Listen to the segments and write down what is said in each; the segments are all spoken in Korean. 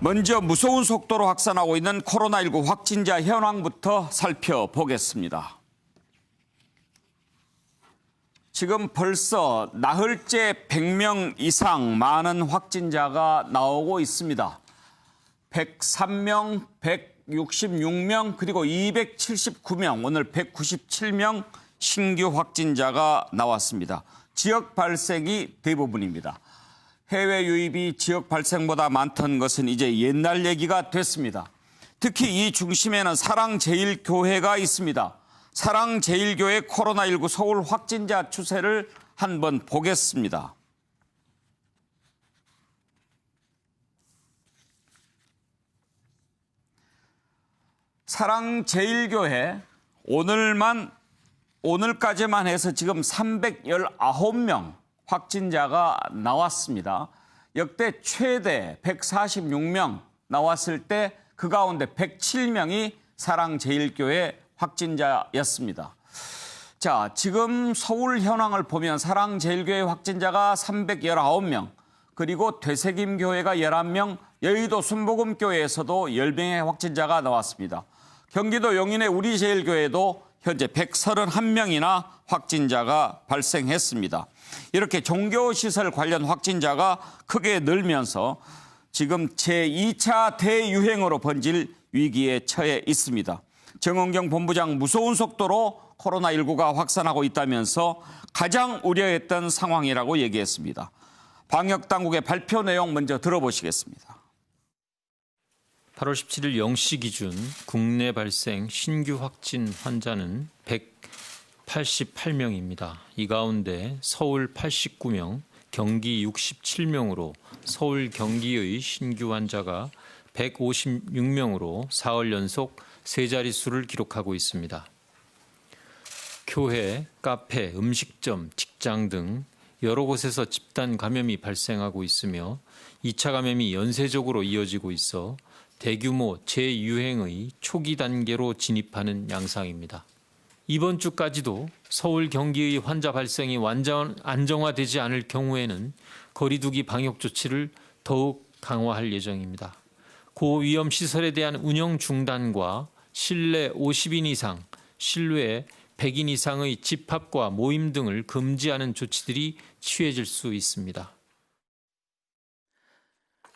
먼저 무서운 속도로 확산하고 있는 코로나19 확진자 현황부터 살펴보겠습니다. 지금 벌써 나흘째 100명 이상 많은 확진자가 나오고 있습니다. 103명, 166명, 그리고 279명, 오늘 197명 신규 확진자가 나왔습니다. 지역 발생이 대부분입니다. 해외 유입이 지역 발생보다 많던 것은 이제 옛날 얘기가 됐습니다. 특히 이 중심에는 사랑제일교회가 있습니다. 사랑제일교회 코로나19 서울 확진자 추세를 한번 보겠습니다. 사랑제일교회 오늘까지만 해서 지금 319명 확진자가 나왔습니다. 역대 최대 146명 나왔을 때 그 가운데 107명이 사랑제일교회 확진자였습니다. 자, 지금 서울 현황을 보면 사랑제일교회 확진자가 319명, 그리고 되새김교회가 11명, 여의도 순복음교회에서도 10명의 확진자가 나왔습니다. 경기도 용인의 우리제일교회도 현재 131명이나 확진자가 발생했습니다. 이렇게 종교시설 관련 확진자가 크게 늘면서 지금 제2차 대유행으로 번질 위기에 처해 있습니다. 정은경 본부장 무서운 속도로 코로나19가 확산하고 있다면서 가장 우려했던 상황이라고 얘기했습니다. 방역당국의 발표 내용 먼저 들어보시겠습니다. 8월 17일 0시 기준 국내 발생 신규 확진 환자는 188명입니다. 이 가운데 서울 89명, 경기 67명으로 서울 경기의 신규 환자가 156명으로 사흘 연속 세 자릿수를 기록하고 있습니다. 교회, 카페, 음식점, 직장 등 여러 곳에서 집단 감염이 발생하고 있으며 2차 감염이 연쇄적으로 이어지고 있어 대규모 재유행의 초기 단계로 진입하는 양상입니다. 이번 주까지도 서울 경기의 환자 발생이 완전 안정화되지 않을 경우에는 거리두기 방역 조치를 더욱 강화할 예정입니다. 고위험 시설에 대한 운영 중단과 실내 50인 이상, 실외 100인 이상의 집합과 모임 등을 금지하는 조치들이 취해질 수 있습니다.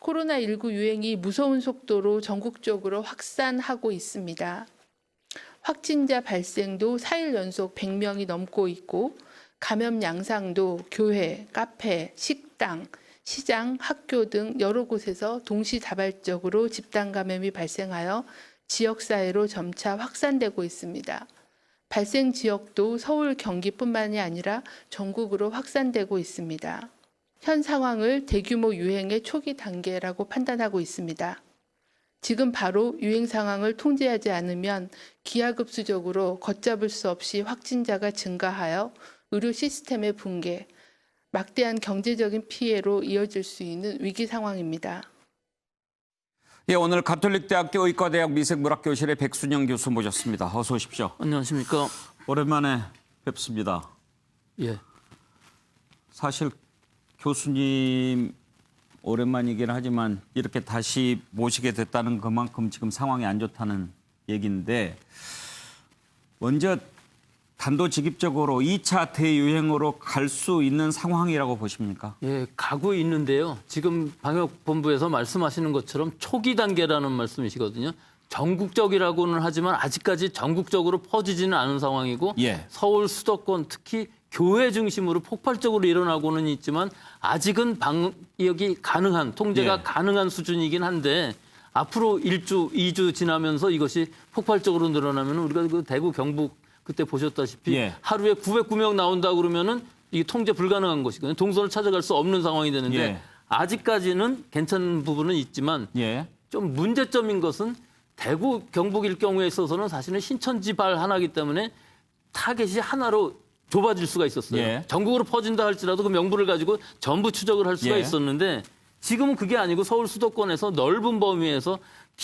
코로나19 유행이 무서운 속도로 전국적으로 확산하고 있습니다. 확진자 발생도 4일 연속 100명이 넘고 있고 감염 양상도 교회, 카페, 식당, 시장, 학교 등 여러 곳에서 동시다발적으로 집단 감염이 발생하여 지역사회로 점차 확산되고 있습니다. 발생 지역도 서울, 경기뿐만이 아니라 전국으로 확산되고 있습니다. 현 상황을 대규모 유행의 초기 단계라고 판단하고 있습니다. 지금 바로 유행 상황을 통제하지 않으면 기하급수적으로 걷잡을 수 없이 확진자가 증가하여 의료 시스템의 붕괴, 막대한 경제적인 피해로 이어질 수 있는 위기 상황입니다. 예, 오늘 가톨릭대학교 의과대학 미생물학교실의 백순영 교수 모셨습니다. 어서 오십시오. 안녕하십니까. 오랜만에 뵙습니다. 예. 사실 교수님 오랜만이긴 하지만 이렇게 다시 모시게 됐다는 것만큼 지금 상황이 안 좋다는 얘기인데, 먼저 단도직입적으로 2차 대유행으로 갈 수 있는 상황이라고 보십니까? 예, 가고 있는데요. 지금 방역본부에서 말씀하시는 것처럼 초기 단계라는 말씀이시거든요. 전국적이라고는 하지만 아직까지 전국적으로 퍼지지는 않은 상황이고, 예. 서울 수도권 특히 교회 중심으로 폭발적으로 일어나고는 있지만 아직은 방역이 가능한, 통제가 예. 가능한 수준이긴 한데, 앞으로 1주, 2주 지나면서 이것이 폭발적으로 늘어나면 우리가 그 대구, 경북 그때 보셨다시피 예. 하루에 909명 나온다 그러면은 이게 통제 불가능한 것이거든요. 동선을 찾아갈 수 없는 상황이 되는데 예. 아직까지는 괜찮은 부분은 있지만 예. 좀 문제점인 것은 대구, 경북일 경우에 있어서는 사실은 신천지발 하나이기 때문에 타겟이 하나로 좁아질 수가 있었어요. 예. 전국으로 퍼진다 할지라도 그 명분을 가지고 전부 추적을 할 수가 예. 있었는데 지금은 그게 아니고 서울 수도권에서 넓은 범위에서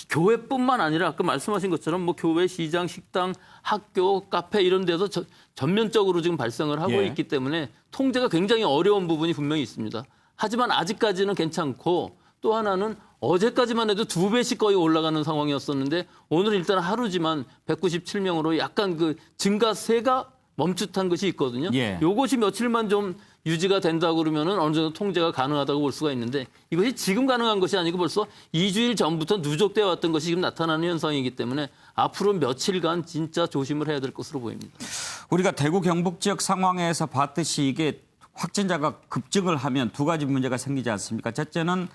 교회뿐만 아니라 아까 말씀하신 것처럼 뭐 교회, 시장, 식당, 학교, 카페 이런 데서 전면적으로 지금 발생을 하고 예. 있기 때문에 통제가 굉장히 어려운 부분이 분명히 있습니다. 하지만 아직까지는 괜찮고 또 하나는 어제까지만 해도 2배씩 거의 올라가는 상황이었었는데 오늘 일단 하루지만 197명으로 약간 그 증가세가 멈칫한 것이 있거든요. 예. 요것이 며칠만 좀 유지가 된다고 그러면은 어느 정도 통제가 가능하다고 볼 수가 있는데 이것이 지금 가능한 것이 아니고 벌써 2주일 전부터 누적되어 왔던 것이 지금 나타나는 현상이기 때문에 앞으로 며칠간 진짜 조심을 해야 될 것으로 보입니다. 우리가 대구 경북 지역 상황에서 봤듯이 이게 확진자가 급증을 하면 두 가지 문제가 생기지 않습니까? 첫째는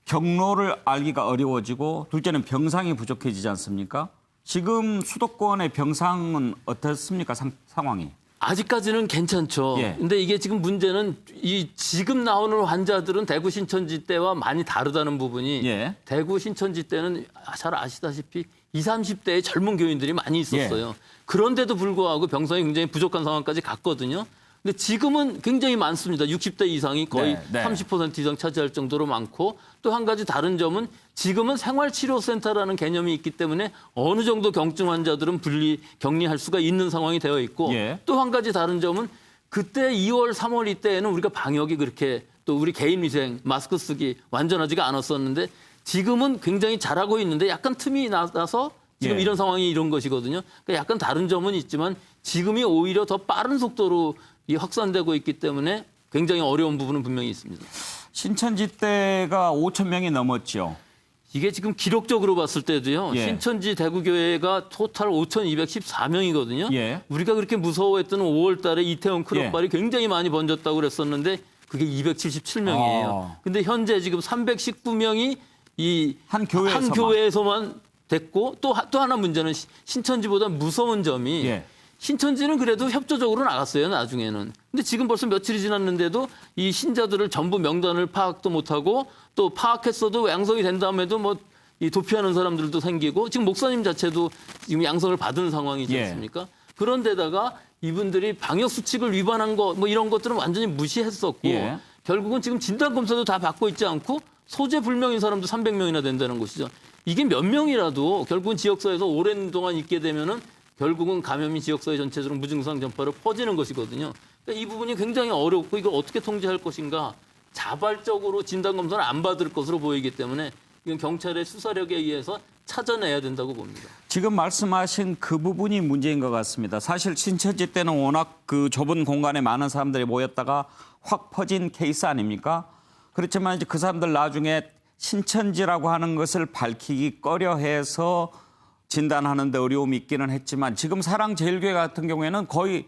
경로를 알기가 어려워지고 둘째는 병상이 부족해지지 않습니까? 지금 수도권의 병상은 어떻습니까? 상황이. 아직까지는 괜찮죠. 예. 근데 이게 지금 문제는 이 지금 나오는 환자들은 대구 신천지 때와 많이 다르다는 부분이 예. 대구 신천지 때는 잘 아시다시피 20, 30대의 젊은 교인들이 많이 있었어요. 예. 그런데도 불구하고 병상이 굉장히 부족한 상황까지 갔거든요. 근데 지금은 굉장히 많습니다. 60대 이상이 거의 네. 30% 이상 차지할 정도로 많고 또 한 가지 다른 점은 지금은 생활치료센터라는 개념이 있기 때문에 어느 정도 경증 환자들은 격리할 수가 있는 상황이 되어 있고 예. 또 한 가지 다른 점은 그때 2월, 3월 이때에는 우리가 방역이 그렇게 또 우리 개인위생, 마스크 쓰기 완전하지가 않았었는데 지금은 굉장히 잘하고 있는데 약간 틈이 나서 지금 예. 이런 상황이 이런 것이거든요. 그러니까 약간 다른 점은 있지만 지금이 오히려 더 빠른 속도로 확산되고 있기 때문에 굉장히 어려운 부분은 분명히 있습니다. 신천지 때가 5천 명이 넘었죠. 이게 지금 기록적으로 봤을 때도요. 예. 신천지 대구교회가 토탈 5,214명이거든요. 예. 우리가 그렇게 무서워했던 5월 달에 이태원 크롭발이 예. 굉장히 많이 번졌다고 그랬었는데 그게 277명이에요. 근데 현재 지금 319명이 이 한 교회에서만. 교회에서만 됐고 또 하나 문제는 신천지보다 무서운 점이 예. 신천지는 그래도 협조적으로 나갔어요, 나중에는. 근데 지금 벌써 며칠이 지났는데도 이 신자들을 전부 명단을 파악도 못하고 또 파악했어도 양성이 된 다음에도 뭐 이 도피하는 사람들도 생기고 지금 목사님 자체도 지금 양성을 받은 상황이지 예. 않습니까? 그런데다가 이분들이 방역 수칙을 위반한 거 뭐 이런 것들은 완전히 무시했었고 예. 결국은 지금 진단검사도 다 받고 있지 않고 소재 불명인 사람도 300명이나 된다는 것이죠. 이게 몇 명이라도 결국은 지역사회에서 오랜 동안 있게 되면은 결국은 감염이 지역사회 전체적으로 무증상 전파로 퍼지는 것이거든요. 그러니까 이 부분이 굉장히 어렵고 이걸 어떻게 통제할 것인가 자발적으로 진단검사를 안 받을 것으로 보이기 때문에 이건 경찰의 수사력에 의해서 찾아내야 된다고 봅니다. 지금 말씀하신 그 부분이 문제인 것 같습니다. 사실 신천지 때는 워낙 그 좁은 공간에 많은 사람들이 모였다가 확 퍼진 케이스 아닙니까? 그렇지만 이제 그 사람들 나중에 신천지라고 하는 것을 밝히기 꺼려해서 진단하는 데 어려움이 있기는 했지만 지금 사랑제일교회 같은 경우에는 거의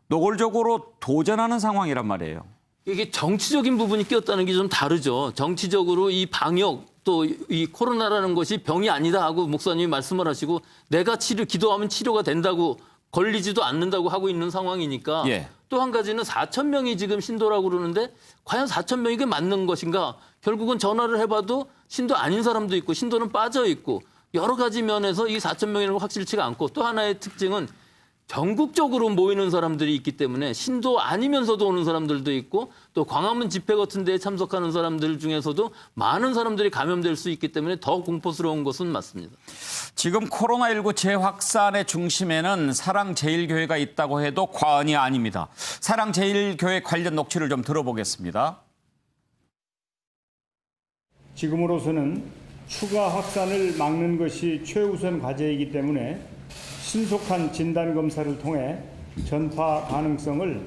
노골적으로 도전하는 상황이란 말이에요. 이게 정치적인 부분이 끼었다는 게 좀 다르죠. 정치적으로 이 방역 또 이 코로나라는 것이 병이 아니다 하고 목사님이 말씀을 하시고 내가 기도하면 치료가 된다고 걸리지도 않는다고 하고 있는 상황이니까 예. 또 한 가지는 4천 명이 지금 신도라고 그러는데 과연 4천 명이 그게 맞는 것인가? 결국은 전화를 해봐도 신도 아닌 사람도 있고 신도는 빠져 있고 여러 가지 면에서 이 4천 명이라는 거 확실치가 않고 또 하나의 특징은 전국적으로 모이는 사람들이 있기 때문에 신도 아니면서도 오는 사람들도 있고 또 광화문 집회 같은 데에 참석하는 사람들 중에서도 많은 사람들이 감염될 수 있기 때문에 더 공포스러운 것은 맞습니다. 지금 코로나19 재확산의 중심에는 사랑제일교회가 있다고 해도 과언이 아닙니다. 사랑제일교회 관련 녹취를 좀 들어보겠습니다. 지금으로서는 추가 확산을 막는 것이 최우선 과제이기 때문에 신속한 진단검사를 통해 전파 가능성을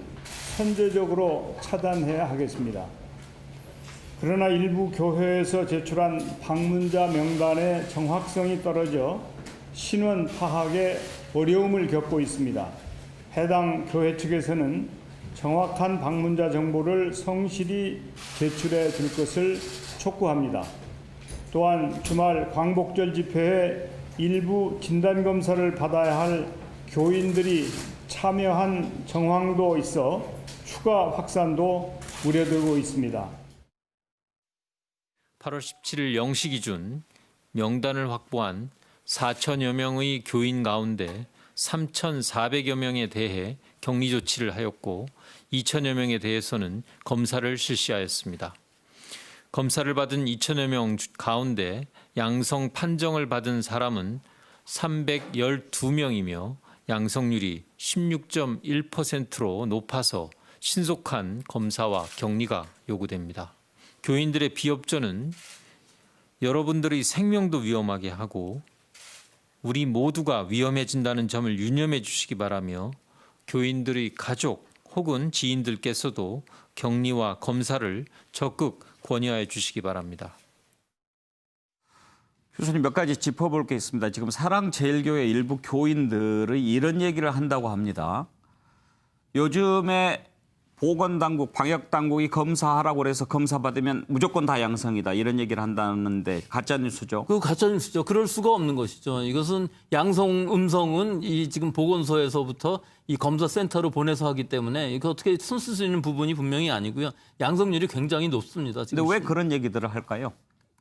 선제적으로 차단해야 하겠습니다. 그러나 일부 교회에서 제출한 방문자 명단의 정확성이 떨어져 신원 파악에 어려움을 겪고 있습니다. 해당 교회 측에서는 정확한 방문자 정보를 성실히 제출해 줄 것을 촉구합니다. 또한 주말 광복절 집회에 일부 진단검사를 받아야 할 교인들이 참여한 정황도 있어 추가 확산도 우려되고 있습니다. 8월 17일 0시 기준 명단을 확보한 4천여 명의 교인 가운데 3,400여 명에 대해 격리 조치를 하였고 2천여 명에 대해서는 검사를 실시하였습니다. 검사를 받은 2천여 명 가운데 양성 판정을 받은 사람은 312명이며 양성률이 16.1%로 높아서 신속한 검사와 격리가 요구됩니다. 교인들의 비협조는 여러분들의 생명도 위험하게 하고 우리 모두가 위험해진다는 점을 유념해 주시기 바라며 교인들의 가족 혹은 지인들께서도 격리와 검사를 적극 권유해 주시기 바랍니다. 교수님 몇 가지 짚어볼 게 있습니다. 지금 사랑제일교회 일부 교인들이 이런 얘기를 한다고 합니다. 요즘에 보건당국, 방역당국이 검사하라고 그래서 검사 받으면 무조건 다 양성이다. 이런 얘기를 한다는데 가짜뉴스죠. 그 가짜뉴스죠. 그럴 수가 없는 것이죠. 이것은 양성, 음성은 이 지금 보건소에서부터 이 검사센터로 보내서 하기 때문에 이거 어떻게 손 쓸 수 있는 부분이 분명히 아니고요. 양성률이 굉장히 높습니다. 지금 근데 왜 그런 얘기들을 할까요?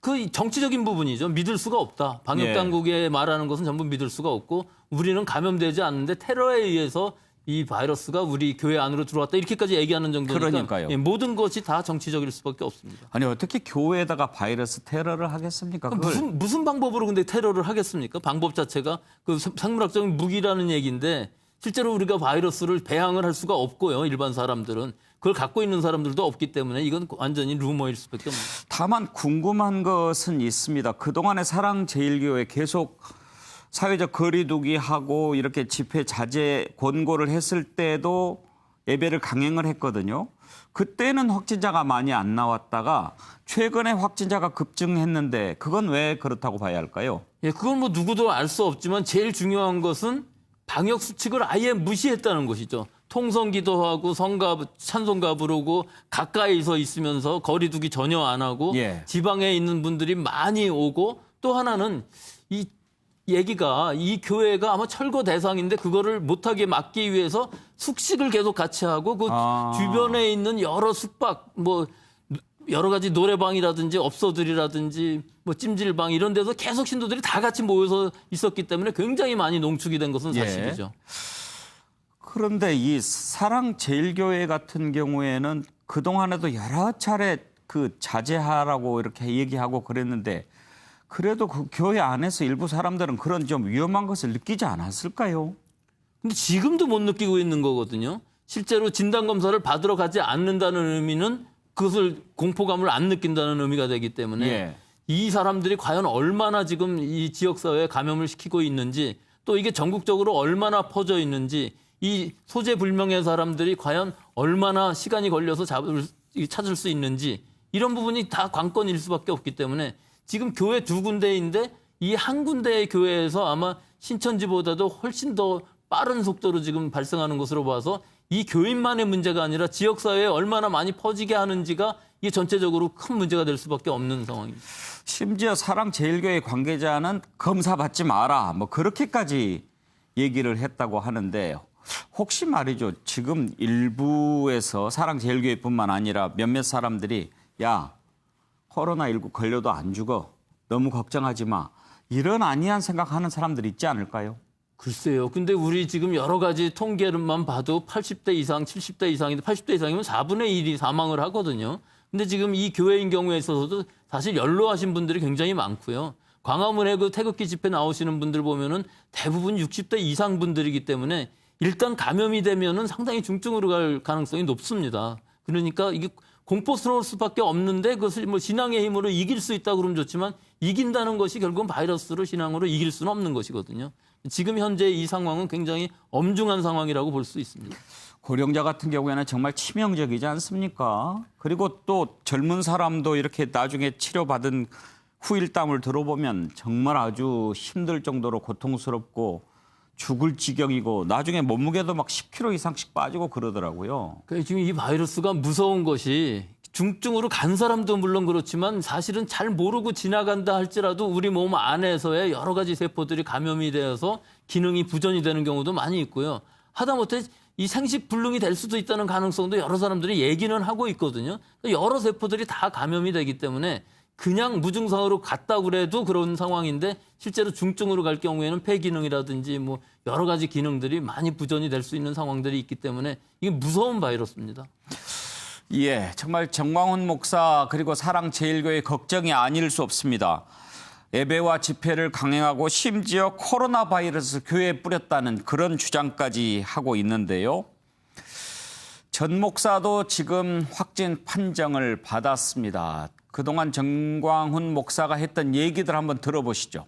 그 정치적인 부분이죠. 믿을 수가 없다. 방역당국에 말하는 것은 전부 믿을 수가 없고 우리는 감염되지 않는데 테러에 의해서 이 바이러스가 우리 교회 안으로 들어왔다. 이렇게까지 얘기하는 정도니까 그러니까요. 예, 모든 것이 다 정치적일 수밖에 없습니다. 아니 어떻게 교회에다가 바이러스 테러를 하겠습니까? 무슨 방법으로 근데 테러를 하겠습니까? 방법 자체가 그 생물학적인 무기라는 얘기인데 실제로 우리가 바이러스를 배양을 할 수가 없고요. 일반 사람들은. 그걸 갖고 있는 사람들도 없기 때문에 이건 완전히 루머일 수밖에 없습니다. 다만 궁금한 것은 있습니다. 그동안에 사랑제일교회 계속 사회적 거리두기 하고 이렇게 집회 자제 권고를 했을 때도 예배를 강행을 했거든요. 그때는 확진자가 많이 안 나왔다가 최근에 확진자가 급증했는데 그건 왜 그렇다고 봐야 할까요? 예, 그건 뭐 누구도 알 수 없지만 제일 중요한 것은 방역 수칙을 아예 무시했다는 것이죠. 통성기도하고 찬송가 부르고 가까이서 있으면서 거리두기 전혀 안 하고 예. 지방에 있는 분들이 많이 오고 또 하나는 이 얘기가 이 교회가 아마 철거 대상인데 그거를 못하게 막기 위해서 숙식을 계속 같이 하고 그 주변에 있는 여러 숙박 뭐 여러 가지 노래방이라든지 업소들이라든지 뭐 찜질방 이런 데서 계속 신도들이 다 같이 모여서 있었기 때문에 굉장히 많이 농축이 된 것은 사실이죠. 그런데 이 사랑제일교회 같은 경우에는 그동안에도 여러 차례 그 자제하라고 이렇게 얘기하고 그랬는데 그래도 그 교회 안에서 일부 사람들은 그런 좀 위험한 것을 느끼지 않았을까요? 근데 지금도 못 느끼고 있는 거거든요. 실제로 진단검사를 받으러 가지 않는다는 의미는 그것을 공포감을 안 느낀다는 의미가 되기 때문에 예. 이 사람들이 과연 얼마나 지금 이 지역사회에 감염을 시키고 있는지 또 이게 전국적으로 얼마나 퍼져 있는지 이 소재 불명의 사람들이 과연 얼마나 시간이 걸려서 찾을 수 있는지 이런 부분이 다 관건일 수밖에 없기 때문에 지금 교회 두 군데인데 이 한 군데의 교회에서 아마 신천지보다도 훨씬 더 빠른 속도로 지금 발생하는 것으로 봐서 이 교인만의 문제가 아니라 지역사회에 얼마나 많이 퍼지게 하는지가 이게 전체적으로 큰 문제가 될 수밖에 없는 상황입니다. 심지어 사랑제일교회 관계자는 검사 받지 마라 뭐 그렇게까지 얘기를 했다고 하는데 혹시 말이죠. 지금 일부에서 사랑제일교회뿐만 아니라 몇몇 사람들이 야 코로나19 걸려도 안 죽어. 너무 걱정하지 마. 이런 아니한 생각하는 사람들 있지 않을까요? 글쎄요. 근데 우리 지금 여러 가지 통계를만 봐도 80대 이상, 70대 이상인데 80대 이상이면 4분의 1이 사망을 하거든요. 근데 지금 이 교회인 경우에 있어서도 사실 연로하신 분들이 굉장히 많고요. 광화문에 그 태극기 집회 나오시는 분들 보면은 대부분 60대 이상 분들이기 때문에 일단 감염이 되면은 상당히 중증으로 갈 가능성이 높습니다. 그러니까 이게 공포스러울 수밖에 없는데 그것을 뭐 신앙의 힘으로 이길 수 있다 그러면 좋지만 이긴다는 것이 결국은 바이러스를 신앙으로 이길 수는 없는 것이거든요. 지금 현재 이 상황은 굉장히 엄중한 상황이라고 볼 수 있습니다. 고령자 같은 경우에는 정말 치명적이지 않습니까? 그리고 또 젊은 사람도 이렇게 나중에 치료받은 후일담을 들어보면 정말 아주 힘들 정도로 고통스럽고 죽을 지경이고 나중에 몸무게도 막 10kg 이상씩 빠지고 그러더라고요. 그러니까 지금 이 바이러스가 무서운 것이 중증으로 간 사람도 물론 그렇지만 사실은 잘 모르고 지나간다 할지라도 우리 몸 안에서의 여러 가지 세포들이 감염이 되어서 기능이 부전이 되는 경우도 많이 있고요. 하다못해 이 생식불능이 될 수도 있다는 가능성도 여러 사람들이 얘기는 하고 있거든요. 여러 세포들이 다 감염이 되기 때문에 그냥 무증상으로 갔다 그래도 그런 상황인데 실제로 중증으로 갈 경우에는 폐 기능이라든지 뭐 여러 가지 기능들이 많이 부전이 될 수 있는 상황들이 있기 때문에 이게 무서운 바이러스입니다. 예, 정말 정광훈 목사 그리고 사랑제일교회 걱정이 아닐 수 없습니다. 예배와 집회를 강행하고 심지어 코로나 바이러스 교회에 뿌렸다는 그런 주장까지 하고 있는데요. 전 목사도 지금 확진 판정을 받았습니다. 그동안 정광훈 목사가 했던 얘기들 한번 들어보시죠.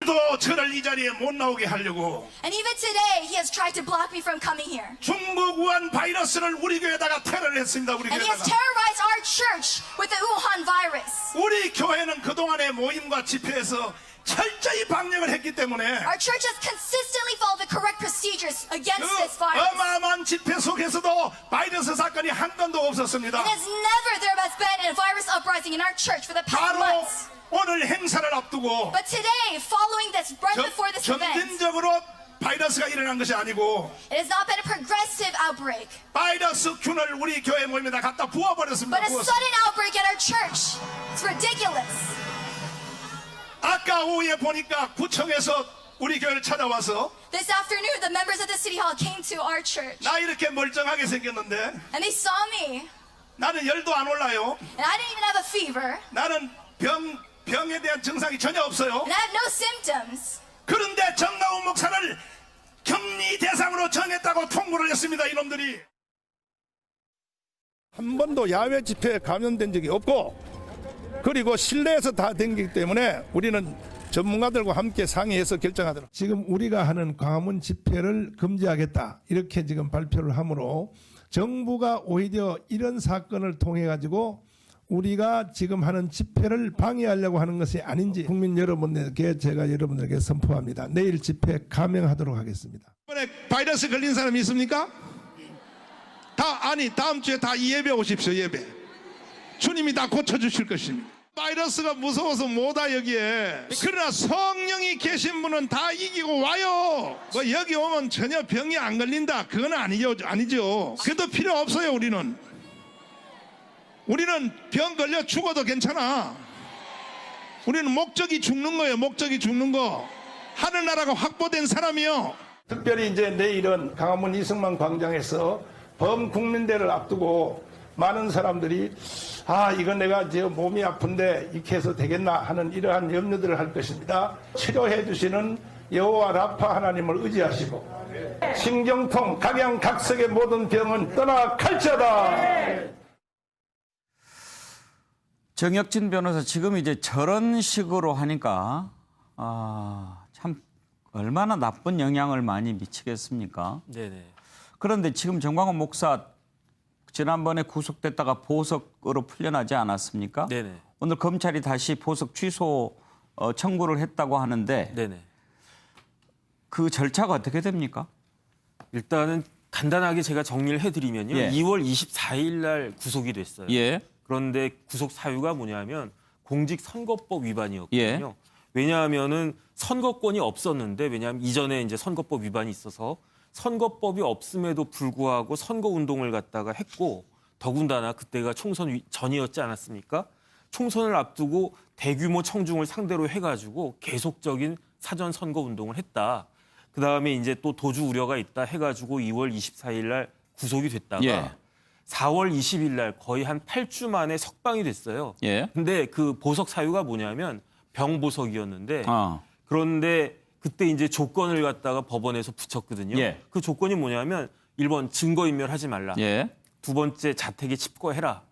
또 저를 이 자리에 못 나오게 하려고 And even today, he has tried to block me from coming here. 중국 우한 바이러스를 우리 교회에다가 테러를 했습니다. 우리 And he has 교회에다가. terrorized our church with the Wuhan virus. 우리 교회는 그동안의 모임과 집회에서 철저히 방역을 했기 때문에 Our church has consistently followed the correct procedures against this 그 virus. 어마어마한 집회 속에서도 바이러스 사건이 한 건도 없었습니다. And has never there has been a virus uprising in our church for the past 바로 months. 오늘 행사를 앞두고 But today, following this, right before this event, 점진적으로 바이러스가 일어난 것이 아니고 it has not been a progressive outbreak, 바이러스 균을 우리 교회 모임에다 갖다 부어버렸습니다. but a 부었습니다. sudden outbreak at our church. It's ridiculous. 아까 오후에 보니까 구청에서 우리 교회를 찾아와서 This afternoon, the members of the city hall came to our church, 나 이렇게 멀쩡하게 생겼는데 and they saw me, 나는 열도 안 올라요. and I didn't even have a fever, 나는 병에 대한 증상이 전혀 없어요. and I have no symptoms. 그런데 정강훈 목사를 격리 대상으로 정했다고 통보를 했습니다. 이놈들이. 한 번도 야외 집회에 감염된 적이 없고 그리고 실내에서 다 댕기기 때문에 우리는 전문가들과 함께 상의해서 결정하도록 지금 우리가 하는 광화문 집회를 금지하겠다 이렇게 지금 발표를 하므로 정부가 오히려 이런 사건을 통해 가지고 우리가 지금 하는 집회를 방해하려고 하는 것이 아닌지 국민 여러분들께 제가 여러분들에게 선포합니다. 내일 집회 감행하도록 하겠습니다. 이번에 바이러스 걸린 사람 있습니까? 다음 주에 다 예배 오십시오. 예배. 주님이 다 고쳐주실 것입니다. 바이러스가 무서워서 못와 여기에. 그러나 성령이 계신 분은 다 이기고 와요. 뭐 여기 오면 전혀 병이 안 걸린다. 그건 아니죠. 그것도 필요 없어요. 우리는 병 걸려 죽어도 괜찮아. 우리는 목적이 죽는 거예요. 목적이 죽는 거. 하늘나라가 확보된 사람이요. 특별히 이제 내일은 광화문 이승만 광장에서 범국민대를 앞두고 많은 사람들이 이건 내가 저 몸이 아픈데 이렇게 해서 되겠나 하는 이러한 염려들을 할 것입니다. 치료해 주시는 여호와 라파 하나님을 의지하시고 신경통, 각양각색의 모든 병은 떠나갈지어다. 정혁진 변호사, 지금 이제 저런 식으로 하니까 참 얼마나 나쁜 영향을 많이 미치겠습니까? 네네. 그런데 지금 정광훈 목사 지난번에 구속됐다가 보석으로 풀려나지 않았습니까? 네네. 오늘 검찰이 다시 보석 취소 청구를 했다고 하는데 네네. 그 절차가 어떻게 됩니까? 일단은 간단하게 제가 정리를 해드리면요. 예. 2월 24일 날 구속이 됐어요. 예. 그런데 구속 사유가 뭐냐면 공직선거법 위반이었거든요. 예. 왜냐하면은 선거권이 없었는데 왜냐하면 이전에 이제 선거법 위반이 있어서 선거법이 없음에도 불구하고 선거운동을 갖다가 했고 더군다나 그때가 총선 전이었지 않았습니까? 총선을 앞두고 대규모 청중을 상대로 해가지고 계속적인 사전 선거운동을 했다. 그다음에 이제 또 도주 우려가 있다 해가지고 2월 24일 날 구속이 됐다가 예. 4월 20일 날 거의 한 8주 만에 석방이 됐어요. 예. 근데 그 보석 사유가 뭐냐면 병보석이었는데 어. 그런데 그때 이제 조건을 갖다가 법원에서 붙였거든요. 예. 그 조건이 뭐냐면 1번 증거인멸하지 말라. 예. 두 번째 자택에 칩거해라.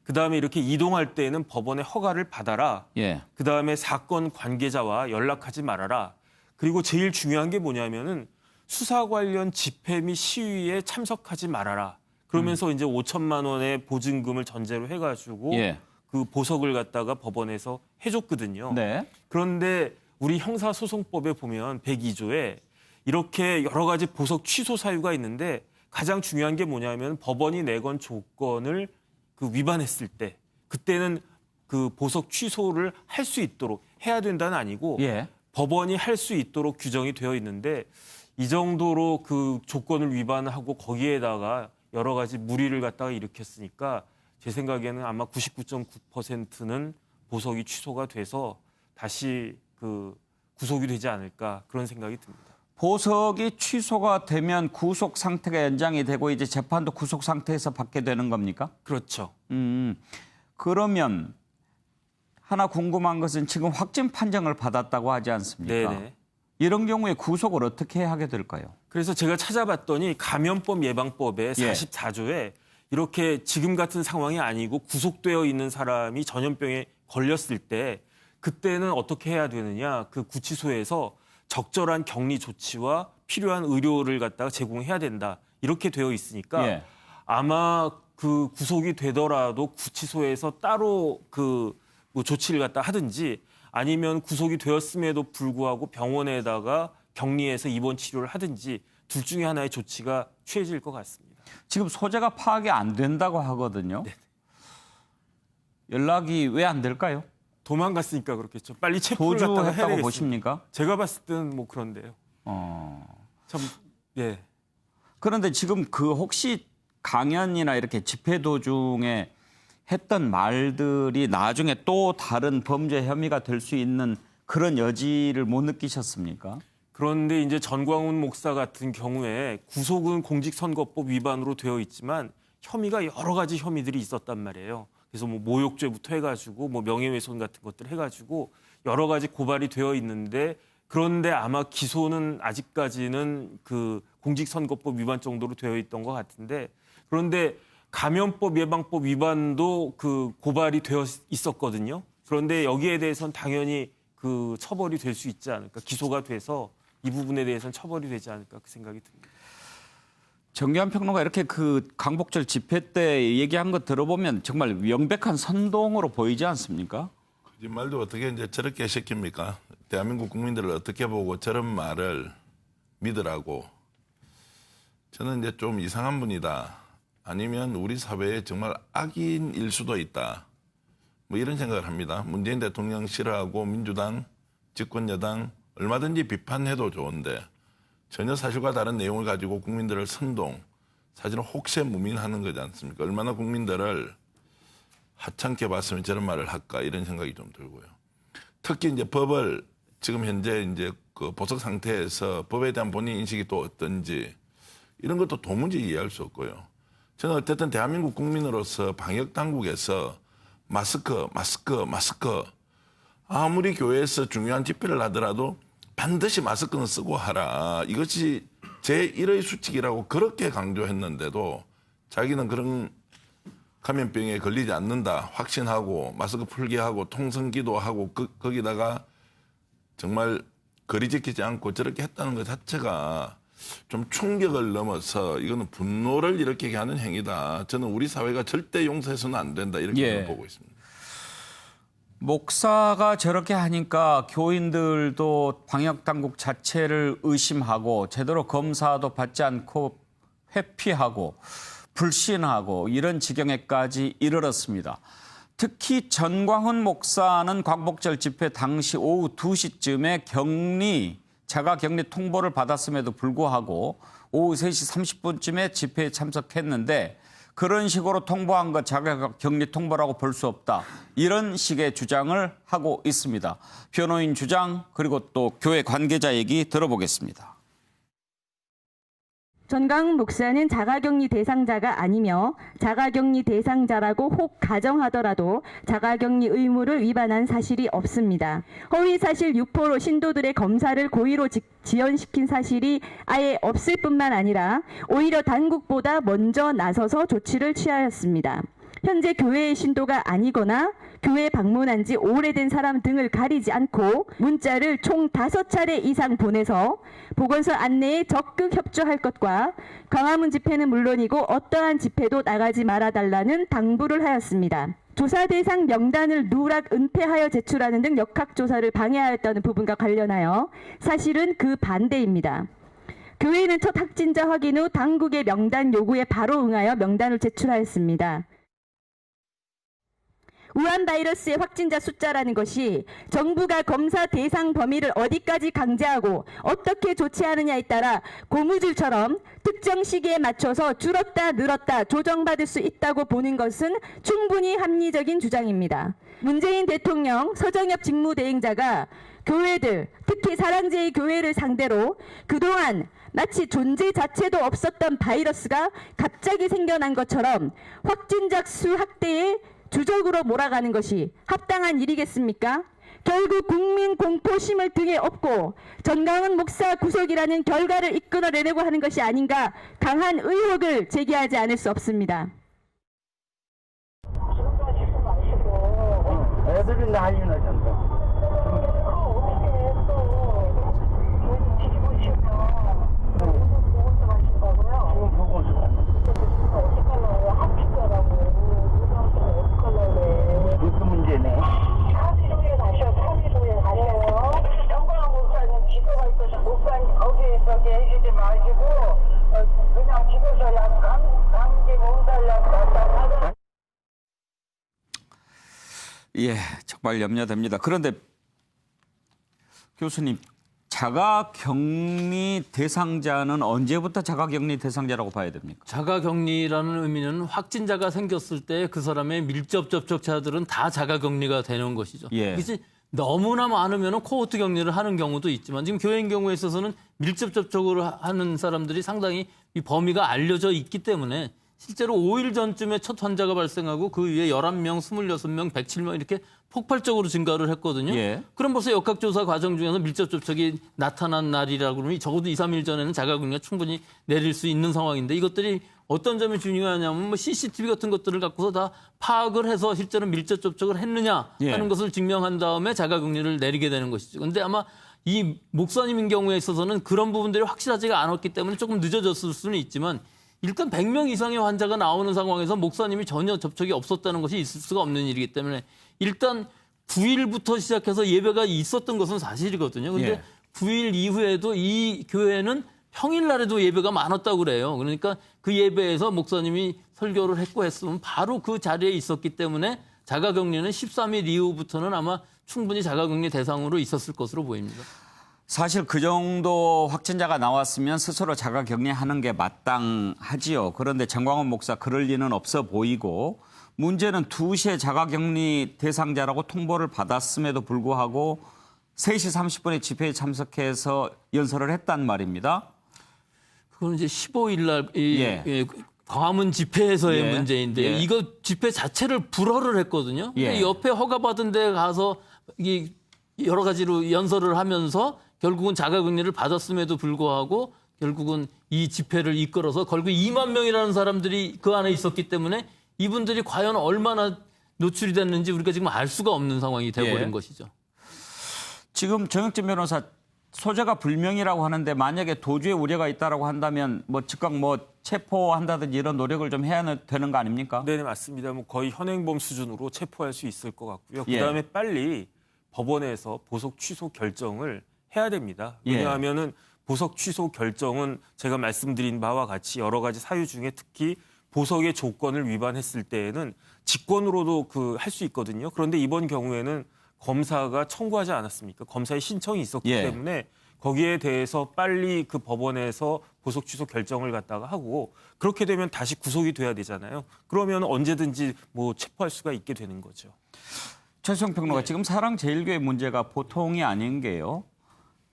그다음에 이렇게 이동할 때에는 법원의 허가를 받아라. 예. 그다음에 사건 관계자와 연락하지 말아라. 그리고 제일 중요한 게 뭐냐면은 수사 관련 집회 및 시위에 참석하지 말아라. 그러면서 이제 5천만 원의 보증금을 전제로 해가지고 예. 그 보석을 갖다가 법원에서 해줬거든요. 네. 그런데 우리 형사소송법에 보면 102조에 이렇게 여러 가지 보석 취소 사유가 있는데 가장 중요한 게 뭐냐면 법원이 내건 조건을 그 위반했을 때 그때는 그 보석 취소를 할 수 있도록 해야 된다는 아니고 예. 법원이 할 수 있도록 규정이 되어 있는데 이 정도로 그 조건을 위반하고 거기에다가 여러 가지 무리를 갖다가 일으켰으니까 제 생각에는 아마 99.9%는 보석이 취소가 돼서 다시 그 구속이 되지 않을까 그런 생각이 듭니다. 보석이 취소가 되면 구속 상태가 연장이 되고 이제 재판도 구속 상태에서 받게 되는 겁니까? 그렇죠. 그러면 하나 궁금한 것은 지금 확진 판정을 받았다고 하지 않습니까? 네네. 이런 경우에 구속을 어떻게 하게 될까요? 그래서 제가 찾아봤더니 감염법 예방법의 예. 44조에 이렇게 지금 같은 상황이 아니고 구속되어 있는 사람이 전염병에 걸렸을 때 그때는 어떻게 해야 되느냐. 그 구치소에서 적절한 격리 조치와 필요한 의료를 갖다가 제공해야 된다. 이렇게 되어 있으니까 예. 아마 그 구속이 되더라도 구치소에서 따로 뭐 조치를 갖다 하든지 아니면 구속이 되었음에도 불구하고 병원에다가 격리해서 입원 치료를 하든지 둘 중에 하나의 조치가 취해질 것 같습니다. 지금 소재가 파악이 안 된다고 하거든요. 네. 연락이 왜 안 될까요? 도망갔으니까 그렇겠죠. 빨리 체포를 갖다가 도주했다고 해야겠습니다. 보십니까? 제가 봤을 때는 뭐 그런데요. 참, 예. 그런데 지금 그 혹시 강연이나 이렇게 집회 도중에 했던 말들이 나중에 또 다른 범죄 혐의가 될 수 있는 그런 여지를 못 느끼셨습니까? 그런데 이제 전광훈 목사 같은 경우에 구속은 공직선거법 위반으로 되어 있지만 혐의가 여러 가지 혐의들이 있었단 말이에요. 그래서 뭐 모욕죄부터 해가지고 뭐 명예훼손 같은 것들 해가지고 여러 가지 고발이 되어 있는데 그런데 아마 기소는 아직까지는 그 공직선거법 위반 정도로 되어 있던 것 같은데 그런데 감염법 예방법 위반도 그 고발이 되어 있었거든요. 그런데 여기에 대해서는 당연히 그 처벌이 될 수 있지 않을까. 기소가 돼서 이 부분에 대해서는 처벌이 되지 않을까 그 생각이 듭니다. 정규환 평론가 이렇게 그 광복절 집회 때 얘기한 거 들어보면 정말 명백한 선동으로 보이지 않습니까? 거짓말도 어떻게 이제 저렇게 시킵니까? 대한민국 국민들을 어떻게 보고 저런 말을 믿으라고. 저는 이제 좀 이상한 분이다. 아니면 우리 사회에 정말 악인일 수도 있다. 뭐 이런 생각을 합니다. 문재인 대통령 싫어하고 민주당, 집권여당 얼마든지 비판해도 좋은데 전혀 사실과 다른 내용을 가지고 국민들을 선동, 사실은 혹세무민하는 거지 않습니까? 얼마나 국민들을 하찮게 봤으면 저런 말을 할까 이런 생각이 좀 들고요. 특히 이제 법을 지금 현재 이제 그 보석 상태에서 법에 대한 본인 인식이 또 어떤지 이런 것도 도무지 이해할 수 없고요. 저는 어쨌든 대한민국 국민으로서 방역 당국에서 마스크 아무리 교회에서 중요한 집회를 하더라도 반드시 마스크는 쓰고 하라. 이것이 제1의 수칙이라고 그렇게 강조했는데도 자기는 그런 감염병에 걸리지 않는다 확신하고 마스크 풀게 하고 통성기도 하고 거기다가 정말 거리 지키지 않고 저렇게 했다는 것 자체가 좀 충격을 넘어서 이거는 분노를 일으키게 하는 행위다. 저는 우리 사회가 절대 용서해서는 안 된다 이렇게 보고 있습니다. 목사가 저렇게 하니까 교인들도 방역당국 자체를 의심하고 제대로 검사도 받지 않고 회피하고 불신하고 이런 지경에까지 이르렀습니다. 특히 전광훈 목사는 광복절 집회 당시 오후 2시쯤에 자가격리 통보를 받았음에도 불구하고 오후 3시 30분쯤에 집회에 참석했는데 그런 식으로 통보한 것 자가격리 통보라고 볼 수 없다. 이런 식의 주장을 하고 있습니다. 변호인 주장 그리고 또 교회 관계자 얘기 들어보겠습니다. 전광훈 목사는 자가격리 대상자가 아니며 자가격리 대상자라고 혹 가정하더라도 자가격리 의무를 위반한 사실이 없습니다. 허위사실 유포로 신도들의 검사를 고의로 지연시킨 사실이 아예 없을 뿐만 아니라 오히려 당국보다 먼저 나서서 조치를 취하였습니다. 현재 교회의 신도가 아니거나 교회 방문한 지 오래된 사람 등을 가리지 않고 문자를 총 5차례 이상 보내서 보건소 안내에 적극 협조할 것과 광화문 집회는 물론이고 어떠한 집회도 나가지 말아달라는 당부를 하였습니다. 조사 대상 명단을 누락 은폐하여 제출하는 등 역학조사를 방해하였다는 부분과 관련하여 사실은 그 반대입니다. 교회는 첫 확진자 확인 후 당국의 명단 요구에 바로 응하여 명단을 제출하였습니다. 우한 바이러스의 확진자 숫자라는 것이 정부가 검사 대상 범위를 어디까지 강제하고 어떻게 조치하느냐에 따라 고무줄처럼 특정 시기에 맞춰서 줄었다 늘었다 조정받을 수 있다고 보는 것은 충분히 합리적인 주장입니다. 문재인 대통령 서정엽 직무대행자가 교회들, 특히 사랑제의 교회를 상대로 그동안 마치 존재 자체도 없었던 바이러스가 갑자기 생겨난 것처럼 확진자 수 확대에 주적으로 몰아가는 것이 합당한 일이겠습니까? 결국 국민 공포심을 등에 업고 전광훈 목사 구속이라는 결과를 이끌어내려고 하는 것이 아닌가 강한 의혹을 제기하지 않을 수 없습니다. 받으면 난리 나잖아. 지금 보고서 그것도 문제네. 해주지 마시고 그냥 집에서 감기 몸살약 예, 정말 염려됩니다. 그런데 교수님, 자가격리 대상자는 언제부터 자가격리 대상자라고 봐야 됩니까? 자가격리라는 의미는 확진자가 생겼을 때 그 사람의 밀접 접촉자들은 다 자가격리가 되는 것이죠. 예. 이것이 너무나 많으면 코호트 격리를 하는 경우도 있지만 지금 교회인 경우에 있어서는 밀접 접촉을 하는 사람들이 상당히 이 범위가 알려져 있기 때문에 실제로 5일 전쯤에 첫 환자가 발생하고 그 위에 11명, 26명, 107명 이렇게 폭발적으로 증가를 했거든요. 예. 그럼 벌써 역학조사 과정 중에서 밀접 접촉이 나타난 날이라고 그러면 적어도 2, 3일 전에는 자가격리가 충분히 내릴 수 있는 상황인데 이것들이 어떤 점이 중요하냐면 뭐 CCTV 같은 것들을 갖고서 다 파악을 해서 실제로 밀접 접촉을 했느냐 하는 예. 것을 증명한 다음에 자가격리를 내리게 되는 것이죠. 그런데 아마 이 목사님인 경우에 있어서는 그런 부분들이 확실하지가 않았기 때문에 조금 늦어졌을 수는 있지만 일단 100명 이상의 환자가 나오는 상황에서 목사님이 전혀 접촉이 없었다는 것이 있을 수가 없는 일이기 때문에 일단 9일부터 시작해서 예배가 있었던 것은 사실이거든요. 그런데 예. 9일 이후에도 이 교회는 평일날에도 예배가 많았다고 그래요. 그러니까 그 예배에서 목사님이 설교를 했고 했으면 바로 그 자리에 있었기 때문에 자가격리는 13일 이후부터는 아마 충분히 자가격리 대상으로 있었을 것으로 보입니다. 사실 그 정도 확진자가 나왔으면 스스로 자가격리하는 게 마땅하지요. 그런데 정광훈 목사 그럴 리는 없어 보이고 문제는 2시에 자가격리 대상자라고 통보를 받았음에도 불구하고 3시 30분에 집회에 참석해서 연설을 했단 말입니다. 그건 이제 15일 날 예. 광화문 집회에서의 예. 문제인데 예. 이거 집회 자체를 불허를 했거든요. 근데 예. 옆에 허가받은 데 가서 이 여러 가지로 연설을 하면서 결국은 자가격리를 받았음에도 불구하고 결국은 이 집회를 이끌어서 결국 2만 명이라는 사람들이 그 안에 있었기 때문에 이분들이 과연 얼마나 노출이 됐는지 우리가 지금 알 수가 없는 상황이 되어버린 예. 것이죠. 지금 정혁진 변호사 소재가 불명이라고 하는데 만약에 도주의 우려가 있다라고 한다면 뭐 즉각 뭐 체포한다든지 이런 노력을 좀 해야 되는 거 아닙니까? 네, 맞습니다. 뭐 거의 현행범 수준으로 체포할 수 있을 것 같고요. 예. 그다음에 빨리 법원에서 보석 취소 결정을 해야 됩니다. 예. 왜냐하면은 보석 취소 결정은 제가 말씀드린 바와 같이 여러 가지 사유 중에 특히 보석의 조건을 위반했을 때에는 직권으로도 할 수 있거든요. 그런데 이번 경우에는 검사가 청구하지 않았습니까? 검사의 신청이 있었기 예. 때문에 거기에 대해서 빨리 그 법원에서 보석 취소 결정을 갖다가 하고 그렇게 되면 다시 구속이 돼야 되잖아요. 그러면 언제든지 뭐 체포할 수가 있게 되는 거죠. 최수영 평론가, 지금 사랑제일교회 문제가 보통이 아닌 게요.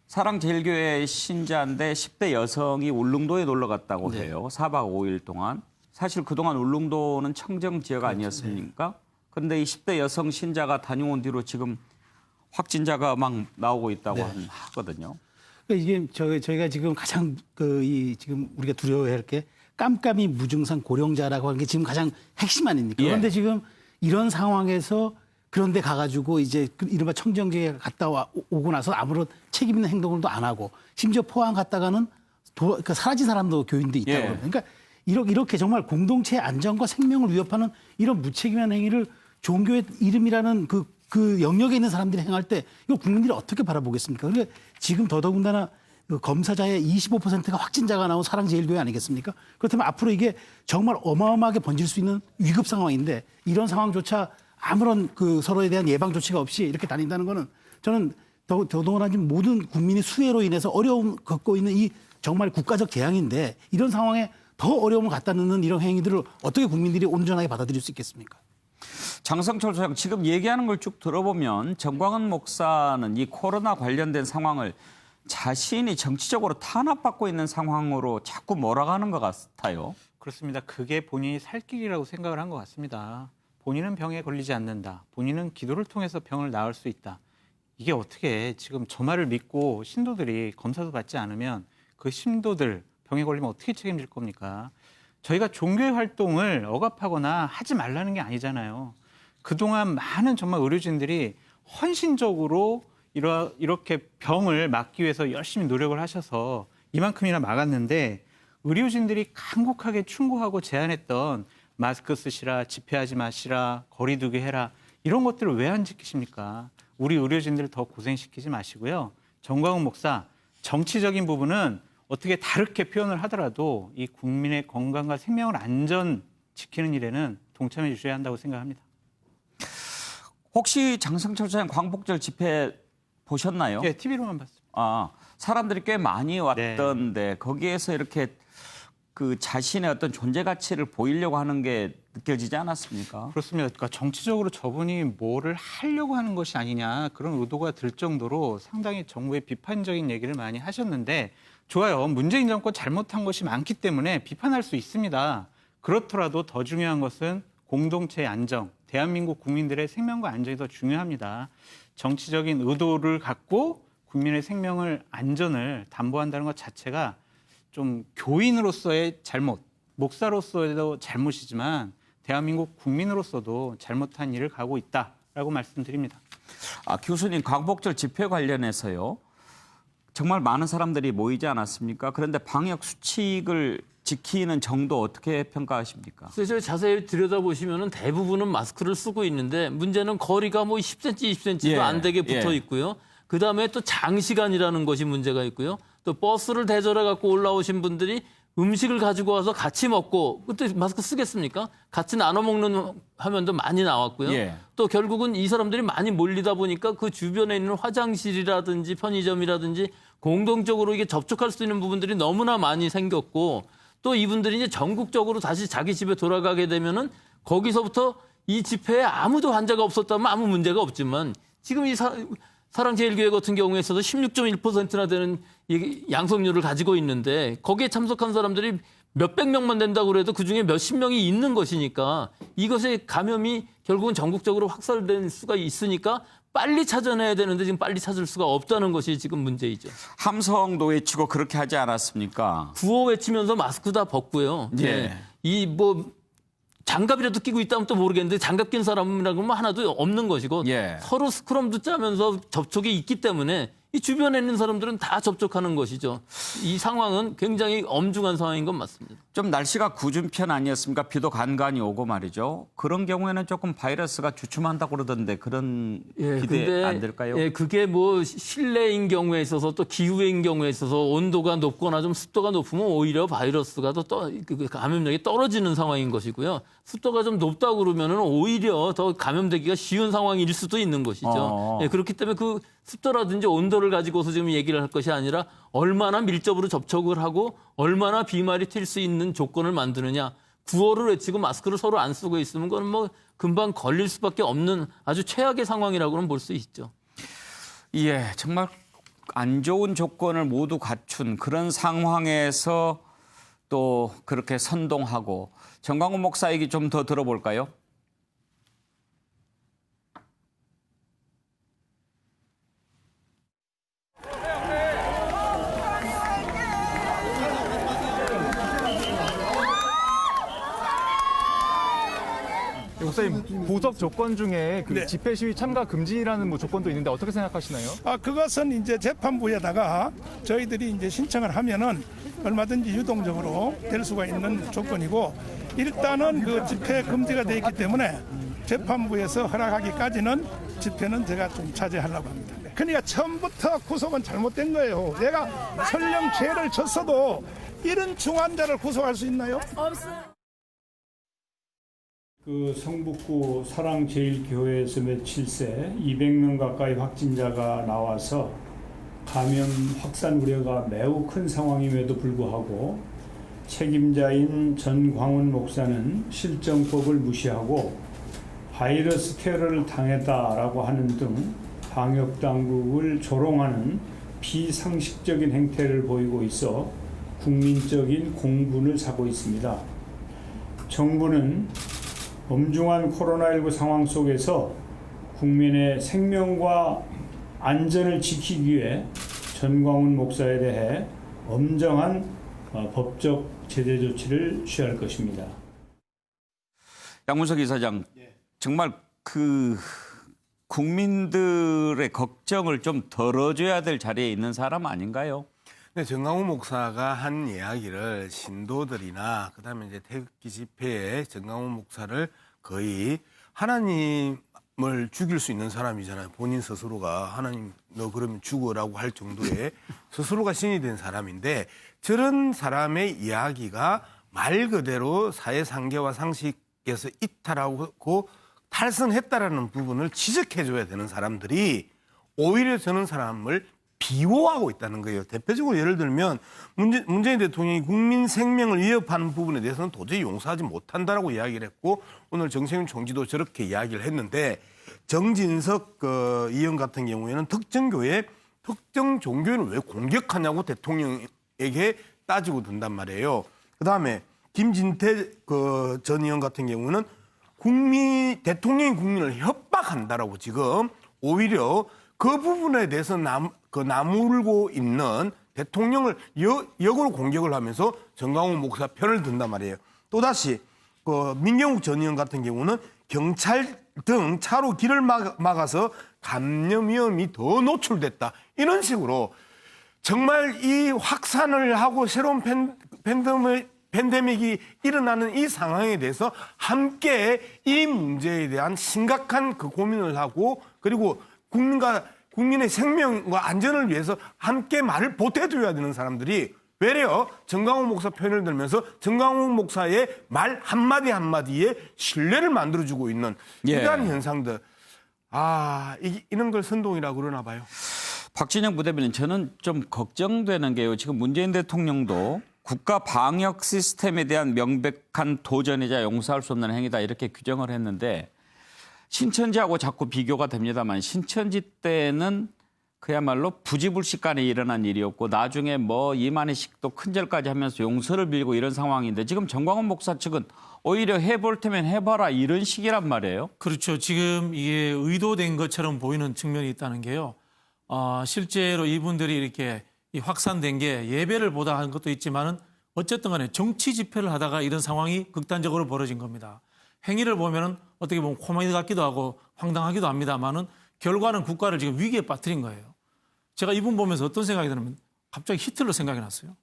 사랑제일교회 신자인데 10대 여성이 울릉도에 놀러 갔다고 해요. 4박 5일 동안. 사실 그동안 울릉도는 청정 지역 아니었습니까? 그런데 이 10대 여성 신자가 다녀온 뒤로 지금 확진자가 막 나오고 있다고 하거든요. 이게 저희가 지금 가장 지금 우리가 두려워해야 할 게 깜깜이 무증상 고령자라고 하는 게 지금 가장 핵심 아닙니까? 예. 그런데 지금 이런 상황에서 그런데 가가지고 이제 이른바 청정지에 갔다 오고 나서 아무런 책임 있는 행동을도 안 하고 심지어 포항 갔다가는 그러니까 사라진 사람도 교인도 있다고 예. 그러니까 이렇게 정말 공동체의 안전과 생명을 위협하는 이런 무책임한 행위를 종교의 이름이라는 그 영역에 있는 사람들이 행할 때 이거 국민들이 어떻게 바라보겠습니까? 그러니까 지금 더더군다나 그 검사자의 25%가 확진자가 나온 사랑제일교회 아니겠습니까? 그렇다면 앞으로 이게 정말 어마어마하게 번질 수 있는 위급 상황인데 이런 상황조차 아무런 서로에 대한 예방 조치가 없이 이렇게 다닌다는 거는 저는 더더구나 지금 모든 국민이 수해로 인해서 어려움 겪고 있는 이 정말 국가적 재앙인데 이런 상황에 더 어려움을 갖다 넣는 이런 행위들을 어떻게 국민들이 온전하게 받아들일 수 있겠습니까? 장성철 소장, 지금 얘기하는 걸 쭉 들어보면 정광훈 목사는 이 코로나 관련된 상황을 자신이 정치적으로 탄압받고 있는 상황으로 자꾸 몰아가는 것 같아요. 그렇습니다. 그게 본인이 살 길이라고 생각을 한 것 같습니다. 본인은 병에 걸리지 않는다. 본인은 기도를 통해서 병을 나을 수 있다. 이게 어떻게 지금 저 말을 믿고 신도들이 검사도 받지 않으면 그 신도들 병에 걸리면 어떻게 책임질 겁니까? 저희가 종교의 활동을 억압하거나 하지 말라는 게 아니잖아요. 그동안 많은 정말 의료진들이 헌신적으로 이렇게 병을 막기 위해서 열심히 노력을 하셔서 이만큼이나 막았는데 의료진들이 간곡하게 충고하고 제안했던 마스크 쓰시라, 집회하지 마시라, 거리 두기 해라 이런 것들을 왜 안 지키십니까? 우리 의료진들을 더 고생시키지 마시고요. 정광훈 목사, 정치적인 부분은 어떻게 다르게 표현을 하더라도 이 국민의 건강과 생명을 안전 지키는 일에는 동참해 주셔야 한다고 생각합니다. 혹시 장성철 소장 광복절 집회 보셨나요? 네, TV로만 봤습니다. 아, 사람들이 꽤 많이 왔던데 거기에서 이렇게 그 자신의 어떤 존재 가치를 보이려고 하는 게 느껴지지 않았습니까? 그렇습니다. 그러니까 정치적으로 저분이 뭐를 하려고 하는 것이 아니냐 그런 의도가 들 정도로 상당히 정부의 비판적인 얘기를 많이 하셨는데 좋아요. 문재인 정권 잘못한 것이 많기 때문에 비판할 수 있습니다. 그렇더라도 더 중요한 것은 공동체의 안정, 대한민국 국민들의 생명과 안정이 더 중요합니다. 정치적인 의도를 갖고 국민의 생명을 안전을 담보한다는 것 자체가 좀 교인으로서의 잘못, 목사로서의 잘못이지만 대한민국 국민으로서도 잘못한 일을 가고 있다라고 말씀드립니다. 아, 교수님 광복절 집회 관련해서요. 정말 많은 사람들이 모이지 않았습니까? 그런데 방역 수칙을 지키는 정도 어떻게 평가하십니까? 그래서 자세히 들여다보시면 대부분은 마스크를 쓰고 있는데 문제는 거리가 뭐 10cm, 20cm도 안 되게 붙어 있고요. 그다음에 또 장시간이라는 것이 문제가 있고요. 또 버스를 대절해 갖고 올라오신 분들이 음식을 가지고 와서 같이 먹고 그때 마스크 쓰겠습니까? 같이 나눠 먹는 화면도 많이 나왔고요. 또 결국은 이 사람들이 많이 몰리다 보니까 그 주변에 있는 화장실이라든지 편의점이라든지 공동적으로 이게 접촉할 수 있는 부분들이 너무나 많이 생겼고 또 이분들이 이제 전국적으로 다시 자기 집에 돌아가게 되면은 거기서부터 이 집회에 아무도 환자가 없었다면 아무 문제가 없지만 지금 이 사랑제일교회 같은 경우에 있어서 16.1%나 되는 양성률을 가지고 있는데 거기에 참석한 사람들이 몇백 명만 된다고 그래도 그중에 몇십 명이 있는 것이니까 이것의 감염이 결국은 전국적으로 확산될 수가 있으니까 빨리 찾아내야 되는데 지금 빨리 찾을 수가 없다는 것이 지금 문제이죠. 함성도 외치고 그렇게 하지 않았습니까? 구호 외치면서 마스크 다 벗고요. 이 뭐 장갑이라도 끼고 있다면 또 모르겠는데 장갑 낀 사람이라고 하나도 없는 것이고 서로 스크럼도 짜면서 접촉이 있기 때문에 이 주변에 있는 사람들은 다 접촉하는 것이죠. 이 상황은 굉장히 엄중한 상황인 건 맞습니다. 좀 날씨가 궂은 편 아니었습니까? 비도 간간히 오고 말이죠. 그런 경우에는 조금 바이러스가 주춤한다고 그러던데 그런 기대 안 될까요? 그게 뭐 실내인 경우에 있어서 또 기후인 경우에 있어서 온도가 높거나 좀 습도가 높으면 오히려 바이러스가 더 감염력이 떨어지는 상황인 것이고요. 습도가 좀 높다고 그러면은 오히려 더 감염되기가 쉬운 상황일 수도 있는 것이죠. 그렇기 때문에 그 습도라든지 온도를 가지고서 지금 얘기를 할 것이 아니라 얼마나 밀접으로 접촉을 하고 얼마나 비말이 튈 수 있는 조건을 만드느냐. 구호를 외치고 마스크를 서로 안 쓰고 있으면 그건 뭐 금방 걸릴 수밖에 없는 아주 최악의 상황이라고는 볼 수 있죠. 예, 정말 안 좋은 조건을 모두 갖춘 그런 상황에서 또 그렇게 선동하고 정광훈 목사 얘기 좀 더 들어볼까요? 목사님 보석 조건 중에 그 집회 시위 참가 금지라는 뭐 조건도 있는데 어떻게 생각하시나요? 그것은 이제 재판부에다가 저희들이 이제 신청을 하면은 얼마든지 유동적으로 될 수가 있는 조건이고 일단은 그 집회 금지가 돼 있기 때문에 재판부에서 허락하기까지는 집회는 제가 좀 자제하려고 합니다. 그러니까 처음부터 구속은 잘못된 거예요. 내가 설령 죄를 졌어도 이런 중환자를 구속할 수 있나요? 없어요. 그 성북구 사랑제일교회에서 며칠 새 200명 가까이 확진자가 나와서 감염 확산 우려가 매우 큰 상황임에도 불구하고 책임자인 전광훈 목사는 실정법을 무시하고 바이러스 테러를 당했다라고 하는 등 방역당국을 조롱하는 비상식적인 행태를 보이고 있어 국민적인 공분을 사고 있습니다. 정부는 엄중한 코로나19 상황 속에서 국민의 생명과 안전을 지키기 위해 전광훈 목사에 대해 엄정한 법적 제재 조치를 취할 것입니다. 양문석 이사장, 정말 그 국민들의 걱정을 좀 덜어줘야 될 자리에 있는 사람 아닌가요? 네, 정강훈 목사가 한 이야기를 신도들이나 그다음에 이제 태극기 집회에 정강훈 목사를 거의 하나님을 죽일 수 있는 사람이잖아요. 본인 스스로가 하나님 너 그러면 죽어라고 할 정도의 스스로가 신이 된 사람인데 저런 사람의 이야기가 말 그대로 사회상계와 상식에서 이탈하고 탈선했다라는 부분을 지적해줘야 되는 사람들이 오히려 저런 사람을 비호하고 있다는 거예요. 대표적으로 예를 들면 문재인 대통령이 국민 생명을 위협하는 부분에 대해서는 도저히 용서하지 못한다라고 이야기를 했고 오늘 정세균 총지도 저렇게 이야기를 했는데 정진석 의원 같은 경우에는 특정 교회, 특정 종교인을 왜 공격하냐고 대통령에게 따지고 든단 말이에요. 그다음에 김진태 전 의원 같은 경우는 대통령이 국민을 협박한다라고 지금 오히려 그 부분에 대해서 나물고 있는 대통령을 역으로 공격을 하면서 정강훈 목사 편을 든단 말이에요. 또다시 민경욱 전 의원 같은 경우는 경찰 등 차로 길을 막아서 감염 위험이 더 노출됐다. 이런 식으로 정말 이 확산을 하고 새로운 팬데믹이 일어나는 이 상황에 대해서 함께 이 문제에 대한 심각한 고민을 하고 그리고 국민의 생명과 안전을 위해서 함께 말을 보태줘야 되는 사람들이 외려 정강훈 목사 편을 들면서 정강훈 목사의 말 한마디 한마디에 신뢰를 만들어주고 있는 이러한 현상들. 이런 걸 선동이라고 그러나 봐요. 박진영 부대변인, 저는 좀 걱정되는 게요. 지금 문재인 대통령도 국가 방역 시스템에 대한 명백한 도전이자 용서할 수 없는 행위다 이렇게 규정을 했는데 신천지하고 자꾸 비교가 됩니다만 신천지 때는 그야말로 부지불식간에 일어난 일이었고 나중에 이만희식도 큰절까지 하면서 용서를 빌고 이런 상황인데 지금 정광훈 목사 측은 오히려 해볼 테면 해봐라 이런 식이란 말이에요. 그렇죠. 지금 이게 의도된 것처럼 보이는 측면이 있다는 게요. 실제로 이분들이 이렇게 확산된 게 예배를 보다 한 것도 있지만은 어쨌든 간에 정치 집회를 하다가 이런 상황이 극단적으로 벌어진 겁니다. 행위를 보면은 어떻게 보면 코미디 같기도 하고 황당하기도 합니다만은 결과는 국가를 지금 위기에 빠뜨린 거예요. 제가 이분 보면서 어떤 생각이 드냐면 갑자기 히틀러 생각이 났어요.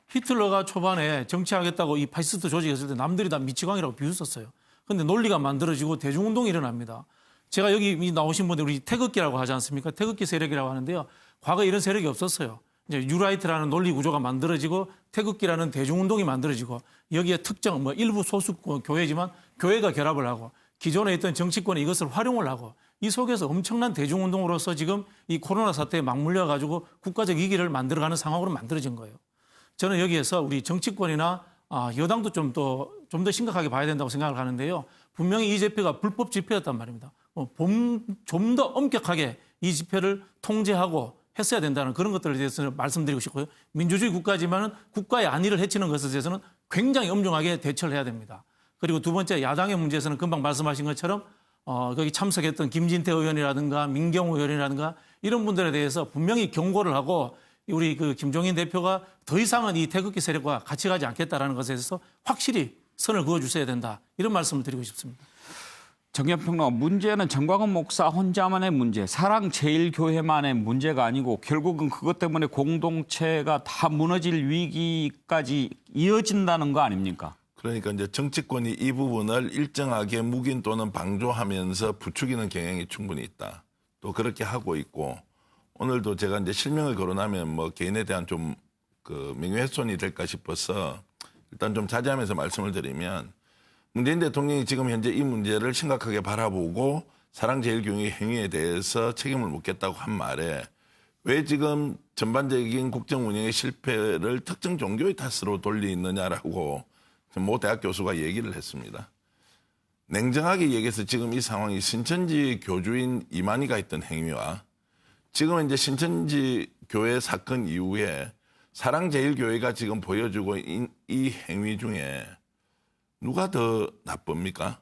히틀러가 초반에 정치하겠다고 이 파시스트 조직했을 때 남들이 다 미치광이라고 비웃었어요. 그런데 논리가 만들어지고 대중운동이 일어납니다. 제가 여기 나오신 분들 우리 태극기라고 하지 않습니까? 태극기 세력이라고 하는데요. 과거에 이런 세력이 없었어요. 이제 뉴라이트라는 논리 구조가 만들어지고 태극기라는 대중운동이 만들어지고 여기에 특정 일부 소수 교회지만 교회가 결합을 하고 기존에 있던 정치권이 이것을 활용을 하고 이 속에서 엄청난 대중운동으로서 지금 이 코로나 사태에 맞물려 가지고 국가적 위기를 만들어가는 상황으로 만들어진 거예요. 저는 여기에서 우리 정치권이나 여당도 좀 더 심각하게 봐야 된다고 생각을 하는데요. 분명히 이 집회가 불법 집회였단 말입니다. 좀 더 엄격하게 이 집회를 통제하고 했어야 된다는 그런 것들에 대해서 말씀드리고 싶고요. 민주주의 국가지만은 국가의 안위를 해치는 것에 대해서는 굉장히 엄중하게 대처를 해야 됩니다. 그리고 두 번째 야당의 문제에서는 금방 말씀하신 것처럼 거기 참석했던 김진태 의원이라든가 민경우 의원이라든가 이런 분들에 대해서 분명히 경고를 하고 우리 김종인 대표가 더 이상은 이 태극기 세력과 같이 가지 않겠다라는 것에 대해서 확실히 선을 그어주셔야 된다. 이런 말씀을 드리고 싶습니다. 정연평론, 문제는 정광훈 목사 혼자만의 문제, 사랑제일교회만의 문제가 아니고 결국은 그것 때문에 공동체가 다 무너질 위기까지 이어진다는 거 아닙니까? 그러니까 이제 정치권이 이 부분을 일정하게 묵인 또는 방조하면서 부추기는 경향이 충분히 있다. 또 그렇게 하고 있고 오늘도 제가 이제 실명을 거론하면 개인에 대한 좀 명예훼손이 될까 싶어서 일단 좀 자제하면서 말씀을 드리면 문재인 대통령이 지금 현재 이 문제를 심각하게 바라보고 사랑제일교회 행위에 대해서 책임을 묻겠다고 한 말에 왜 지금 전반적인 국정 운영의 실패를 특정 종교의 탓으로 돌리느냐라고 모 대학 교수가 얘기를 했습니다. 냉정하게 얘기해서 지금 이 상황이 신천지 교주인 이만희가 했던 행위와 지금 이제 신천지 교회 사건 이후에 사랑제일교회가 지금 보여주고 이 행위 중에 누가 더 나쁩니까?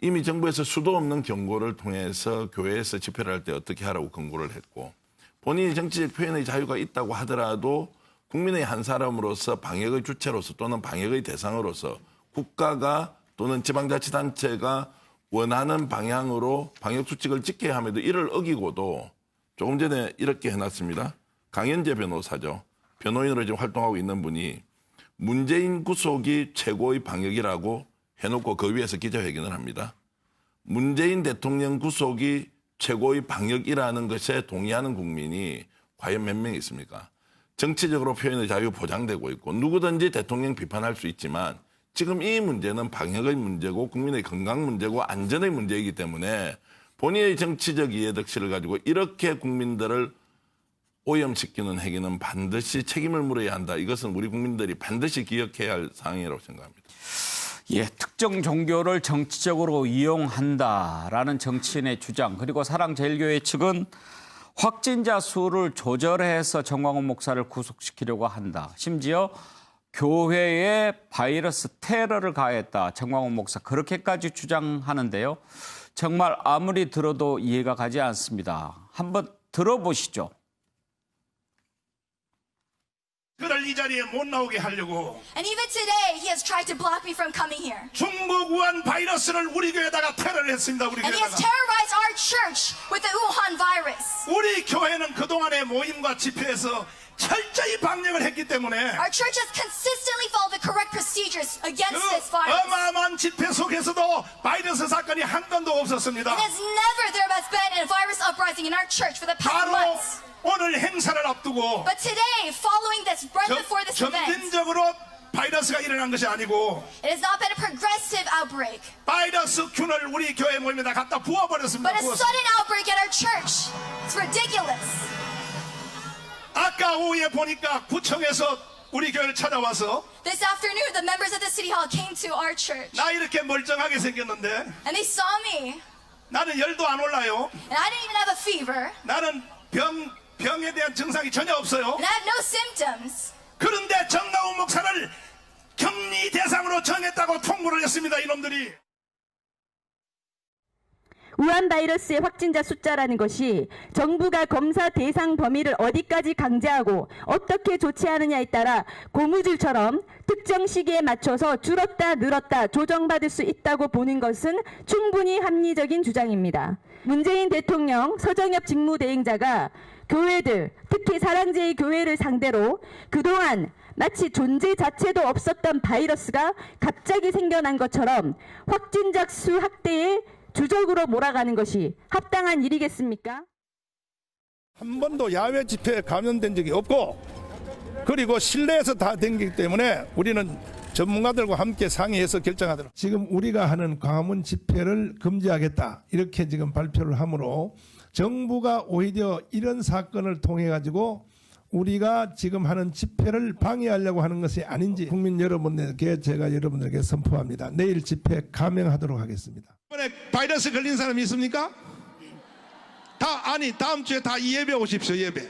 이미 정부에서 수도 없는 경고를 통해서 교회에서 집회를 할 때 어떻게 하라고 권고를 했고 본인이 정치적 표현의 자유가 있다고 하더라도 국민의 한 사람으로서 방역의 주체로서 또는 방역의 대상으로서 국가가 또는 지방자치단체가 원하는 방향으로 방역수칙을 지켜야 함에도 이를 어기고도 조금 전에 이렇게 해놨습니다. 강현재 변호사죠. 변호인으로 지금 활동하고 있는 분이 문재인 구속이 최고의 방역이라고 해놓고 그 위에서 기자회견을 합니다. 문재인 대통령 구속이 최고의 방역이라는 것에 동의하는 국민이 과연 몇 명 있습니까? 정치적으로 표현의 자유 보장되고 있고 누구든지 대통령 비판할 수 있지만 지금 이 문제는 방역의 문제고 국민의 건강 문제고 안전의 문제이기 때문에 본인의 정치적 이해득실을 가지고 이렇게 국민들을 오염시키는 행위는 반드시 책임을 물어야 한다. 이것은 우리 국민들이 반드시 기억해야 할 사항이라고 생각합니다. 예, 특정 종교를 정치적으로 이용한다라는 정치인의 주장, 그리고 사랑제일교회 측은 확진자 수를 조절해서 정광훈 목사를 구속시키려고 한다. 심지어 교회에 바이러스 테러를 가했다. 정광훈 목사 그렇게까지 주장하는데요. 정말 아무리 들어도 이해가 가지 않습니다. 한번 들어보시죠. 그를 이 자리에 못 나오게 하려고 And even today, he has tried to block me from coming here. 중국 우한 바이러스를 우리 교회에다가 테러를 했습니다. 우리 And he has 교회다가. terrorized our church with the Wuhan virus. 우리 교회는 그동안의 모임과 집회에서 철저히 방역을 했기 때문에 Our church has consistently followed the correct procedures against this 그 virus. 어마어마한 집회 속에서도 바이러스 사건이 한 건도 없었습니다. And it's never there has been a virus uprising in our church for the past 바로 months. 오늘 행사를 앞두고 But today, following this, right before this event, 점진적으로 바이러스가 일어난 것이 아니고 it has not been a progressive outbreak, 바이러스 균을 우리 교회 모임에다 갖다 부어버렸습니다. but a sudden outbreak at our church. It's ridiculous. 아까 오후에 보니까 구청에서 우리 교회를 찾아와서 This afternoon, the members of the city hall came to our church, 나 이렇게 멀쩡하게 생겼는데 and they saw me, 나는 열도 안 올라요. and I didn't even have a fever, 나는 병에 대한 증상이 전혀 없어요. and I had no symptoms. 그런데 정광훈 목사를 격리 대상으로 정했다고 통보를 했습니다. 이놈들이. 우한 바이러스의 확진자 숫자라는 것이 정부가 검사 대상 범위를 어디까지 강제하고 어떻게 조치하느냐에 따라 고무줄처럼 특정 시기에 맞춰서 줄었다 늘었다 조정받을 수 있다고 보는 것은 충분히 합리적인 주장입니다. 문재인 대통령 서정엽 직무대행자가 교회들, 특히 사랑제일교회를 상대로 그동안 마치 존재 자체도 없었던 바이러스가 갑자기 생겨난 것처럼 확진자 수 확대에 주적으로 몰아가는 것이 합당한 일이겠습니까? 한 번도 야외 집회에 감염된 적이 없고 그리고 실내에서 다 댕기기 때문에 우리는 전문가들과 함께 상의해서 결정하도록 지금 우리가 하는 광화문 집회를 금지하겠다 이렇게 지금 발표를 하므로 정부가 오히려 이런 사건을 통해 가지고 우리가 지금 하는 집회를 방해하려고 하는 것이 아닌지 국민 여러분들께 제가 여러분들에게 선포합니다. 내일 집회 감행하도록 하겠습니다. 이번에 바이러스 걸린 사람이 있습니까? 다음 주에 다 예배 오십시오. 예배.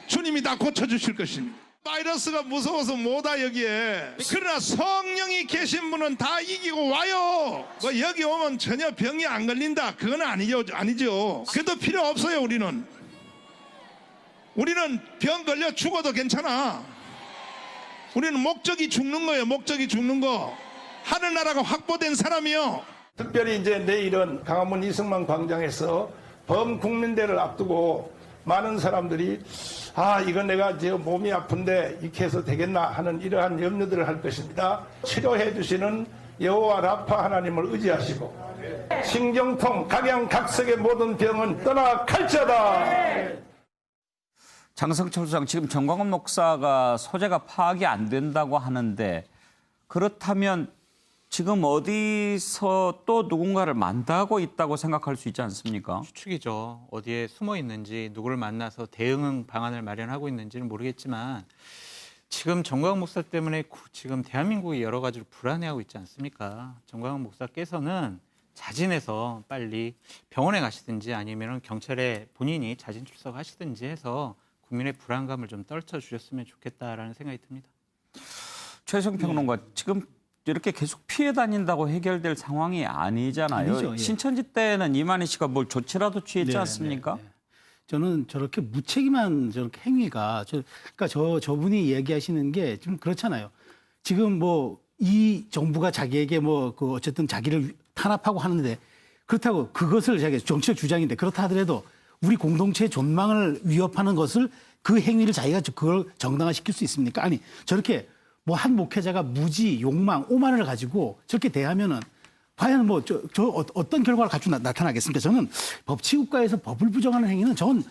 주님이 다 고쳐주실 것입니다. 바이러스가 무서워서 못와 여기에. 그러나 성령이 계신 분은 다 이기고 와요. 뭐 여기 오면 전혀 병이 안 걸린다. 그건 아니죠. 그것도 필요 없어요. 우리는 병 걸려 죽어도 괜찮아. 우리는 목적이 죽는 거예요. 목적이 죽는 거. 하늘나라가 확보된 사람이요. 특별히 이제 내일은 광화문 이승만 광장에서 범국민대를 앞두고 많은 사람들이 이건 내가 몸이 아픈데 이렇게 해서 되겠나 하는 이러한 염려들을 할 것입니다. 치료해 주시는 여호와 라파 하나님을 의지하시고 신경통, 각양각색의 모든 병은 떠나갈지어다. 장성철 수장, 지금 정광훈 목사가 소재가 파악이 안 된다고 하는데 그렇다면 지금 어디서 또 누군가를 만나고 있다고 생각할 수 있지 않습니까? 추측이죠. 어디에 숨어 있는지, 누구를 만나서 대응 방안을 마련하고 있는지는 모르겠지만 지금 정광훈 목사 때문에 지금 대한민국이 여러 가지로 불안해하고 있지 않습니까? 정광훈 목사께서는 자진해서 빨리 병원에 가시든지 아니면 경찰에 본인이 자진 출석하시든지 해서 국민의 불안감을 좀 떨쳐주셨으면 좋겠다라는 생각이 듭니다. 최성 평론가, 지금 이렇게 계속 피해 다닌다고 해결될 상황이 아니잖아요. 아니죠, 예. 신천지 때는 이만희 씨가 뭘 조치라도 취했지 않습니까? 저는 저렇게 무책임한 저렇게 행위가 그러니까 저분이 얘기하시는 게 좀 그렇잖아요. 지금 뭐 이 정부가 자기에게 어쨌든 자기를 탄압하고 하는데 그렇다고 그것을 제가 정치적 주장인데 그렇다 하더라도 우리 공동체의 존망을 위협하는 것을 그 행위를 자기가 그걸 정당화시킬 수 있습니까? 아니 저렇게 뭐 한 목회자가 무지, 욕망, 오만을 가지고 저렇게 대하면은 과연 뭐 어떤 결과가 갖추고 나타나겠습니까? 저는 법치국가에서 법을 부정하는 행위는 저는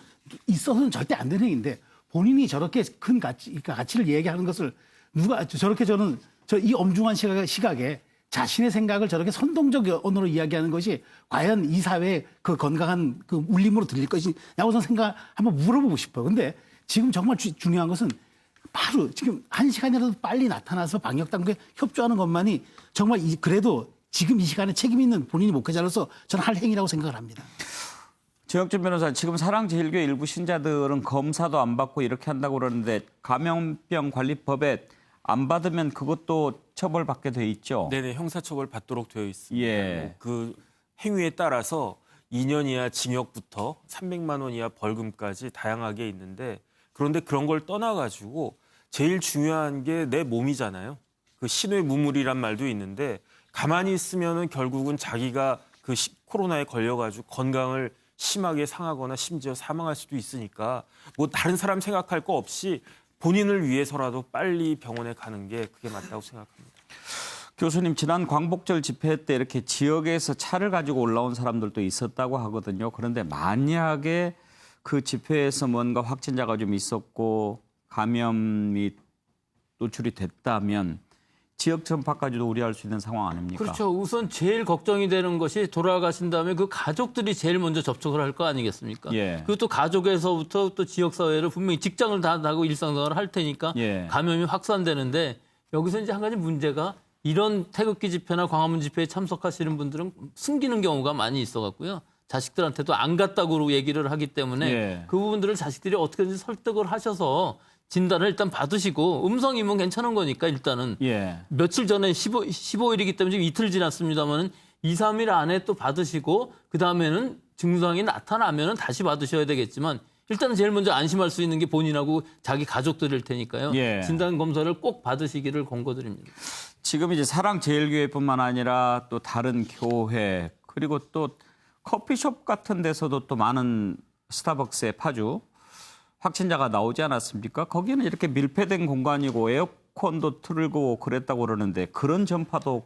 있어서는 절대 안 되는 행위인데 본인이 저렇게 큰 가치를 얘기하는 것을 누가 저렇게 저는 이 엄중한 시각에 자신의 생각을 저렇게 선동적 언어로 이야기하는 것이 과연 이 사회의 그 건강한 그 울림으로 들릴 것이냐고 저는 한번 물어보고 싶어요. 근데 지금 정말 중요한 것은 바로 지금 1시간이라도 빨리 나타나서 방역당국에 협조하는 것만이 정말 그래도 지금 이 시간에 책임 있는 본인이 목회자로서 저는 할 행위라고 생각을 합니다. 정혁준 변호사, 지금 사랑제일교회 일부 신자들은 검사도 안 받고 이렇게 한다고 그러는데 감염병 관리법에 안 받으면 그것도 처벌받게 돼 있죠? 네네, 형사처벌 받도록 되어 있습니다. 예. 그 행위에 따라서 2년 이하 징역부터 300만 원 이하 벌금까지 다양하게 있는데 그런데 그런 걸 떠나가지고 제일 중요한 게 내 몸이잖아요. 그 신외무물이란 말도 있는데 가만히 있으면은 결국은 자기가 그 코로나에 걸려가지고 건강을 심하게 상하거나 심지어 사망할 수도 있으니까 뭐 다른 사람 생각할 거 없이 본인을 위해서라도 빨리 병원에 가는 게 그게 맞다고 생각합니다. 교수님, 지난 광복절 집회 때 이렇게 지역에서 차를 가지고 올라온 사람들도 있었다고 하거든요. 그런데 만약에 그 집회에서 뭔가 확진자가 좀 있었고 감염이 노출이 됐다면 지역 전파까지도 우려할 수 있는 상황 아닙니까? 그렇죠. 우선 제일 걱정이 되는 것이 돌아가신 다음에 그 가족들이 제일 먼저 접촉을 할 거 아니겠습니까? 예. 그리고 또 가족에서부터 또 지역사회를 분명히 직장을 다 하고 일상생활을 할 테니까 예. 감염이 확산되는데 여기서 이제 한 가지 문제가 이런 태극기 집회나 광화문 집회에 참석하시는 분들은 숨기는 경우가 많이 있어갖고요. 자식들한테도 안 갔다고 얘기를 하기 때문에 예. 그 부분들을 자식들이 어떻게든지 설득을 하셔서 진단을 일단 받으시고 음성이면 괜찮은 거니까 일단은 예. 며칠 전에 15일이기 때문에 지금 이틀 지났습니다만 2, 3일 안에 또 받으시고 그다음에는 증상이 나타나면 다시 받으셔야 되겠지만 일단은 제일 먼저 안심할 수 있는 게 본인하고 자기 가족들일 테니까요. 예. 진단 검사를 꼭 받으시기를 권고드립니다. 지금 이제 사랑제일교회뿐만 아니라 또 다른 교회 그리고 또 커피숍 같은 데서도 또 많은 스타벅스의 파주 확진자가 나오지 않았습니까? 거기는 이렇게 밀폐된 공간이고 에어컨도 틀고 그랬다고 그러는데 그런 전파도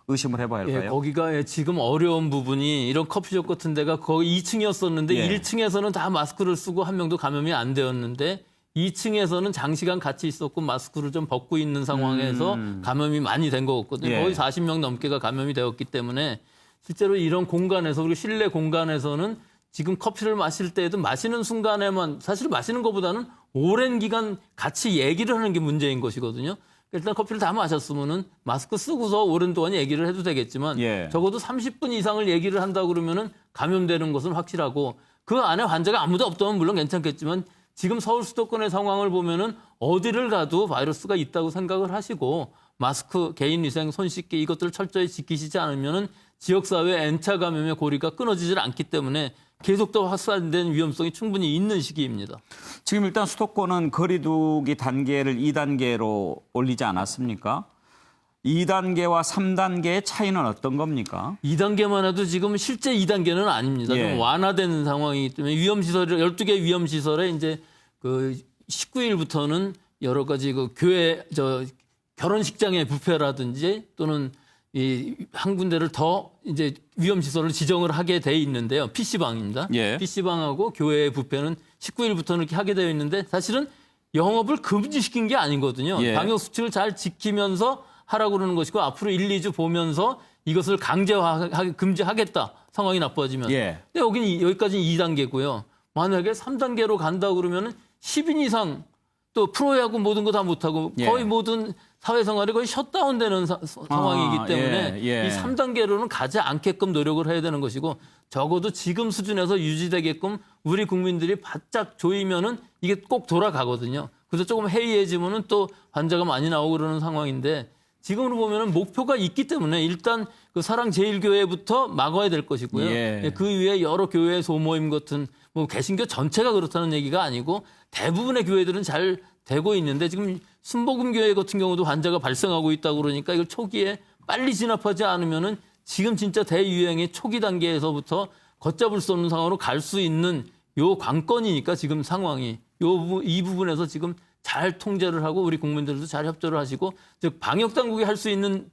의심을 해봐야 할까요? 예, 거기가 지금 어려운 부분이 이런 커피숍 같은 데가 거의 2층이었었는데 예. 1층에서는 다 마스크를 쓰고 한 명도 감염이 안 되었는데 2층에서는 장시간 같이 있었고 마스크를 좀 벗고 있는 상황에서 감염이 많이 된 거거든요. 예. 거의 40명 넘게가 감염이 되었기 때문에 실제로 이런 공간에서 그리고 실내 공간에서는 지금 커피를 마실 때에도 마시는 순간에만 사실 마시는 것보다는 오랜 기간 같이 얘기를 하는 게 문제인 것이거든요. 일단 커피를 다 마셨으면은 마스크 쓰고서 오랜 동안 얘기를 해도 되겠지만 예. 적어도 30분 이상을 얘기를 한다 그러면은 감염되는 것은 확실하고 그 안에 환자가 아무도 없다면 물론 괜찮겠지만 지금 서울 수도권의 상황을 보면은 어디를 가도 바이러스가 있다고 생각을 하시고 마스크, 개인 위생, 손 씻기 이것들을 철저히 지키시지 않으면은 지역사회 N차 감염의 고리가 끊어지질 않기 때문에 계속 더 확산된 위험성이 충분히 있는 시기입니다. 지금 일단 수도권은 거리두기 단계를 2단계로 올리지 않았습니까? 2단계와 3단계의 차이는 어떤 겁니까? 2단계만 해도 지금 실제 2단계는 아닙니다. 예. 좀 완화되는 상황이기 때문에 위험시설, 12개 위험시설에 이제 그 19일부터는 여러 가지 그 교회, 결혼식장의 뷔페라든지 또는 한 군데를 더 이제 위험시설을 지정을 하게 돼 있는데요. PC방입니다. 예. PC방하고 교회의 뷔페는 19일부터는 이렇게 하게 되어 있는데 사실은 영업을 금지시킨 게 아니거든요. 예. 방역수칙을 잘 지키면서 하라고 그러는 것이고 앞으로 1, 2주 보면서 이것을 금지하겠다. 상황이 나빠지면. 예. 근데 여기까지는 2단계고요. 만약에 3단계로 간다 그러면은 10인 이상 또 프로야구 모든 거 다 못하고 예. 거의 모든 사회생활이 거의 셧다운되는 상황이기 때문에 예. 이 3단계로는 가지 않게끔 노력을 해야 되는 것이고 적어도 지금 수준에서 유지되게끔 우리 국민들이 바짝 조이면은 이게 꼭 돌아가거든요. 그래서 조금 해이해지면은 또 환자가 많이 나오고 그러는 상황인데 지금으로 보면은 목표가 있기 때문에 일단 그 사랑제일교회부터 막아야 될 것이고요. 예. 그 위에 여러 교회 소모임 같은 뭐 개신교 전체가 그렇다는 얘기가 아니고 대부분의 교회들은 잘 되고 있는데 지금 순복음교회 같은 경우도 환자가 발생하고 있다고 그러니까 이걸 초기에 빨리 진압하지 않으면은 지금 진짜 대유행의 초기 단계에서부터 걷잡을 수 없는 상황으로 갈 수 있는 요 관건이니까 지금 상황이 이 부분에서 지금 잘 통제를 하고 우리 국민들도 잘 협조를 하시고 즉 방역 당국이 할 수 있는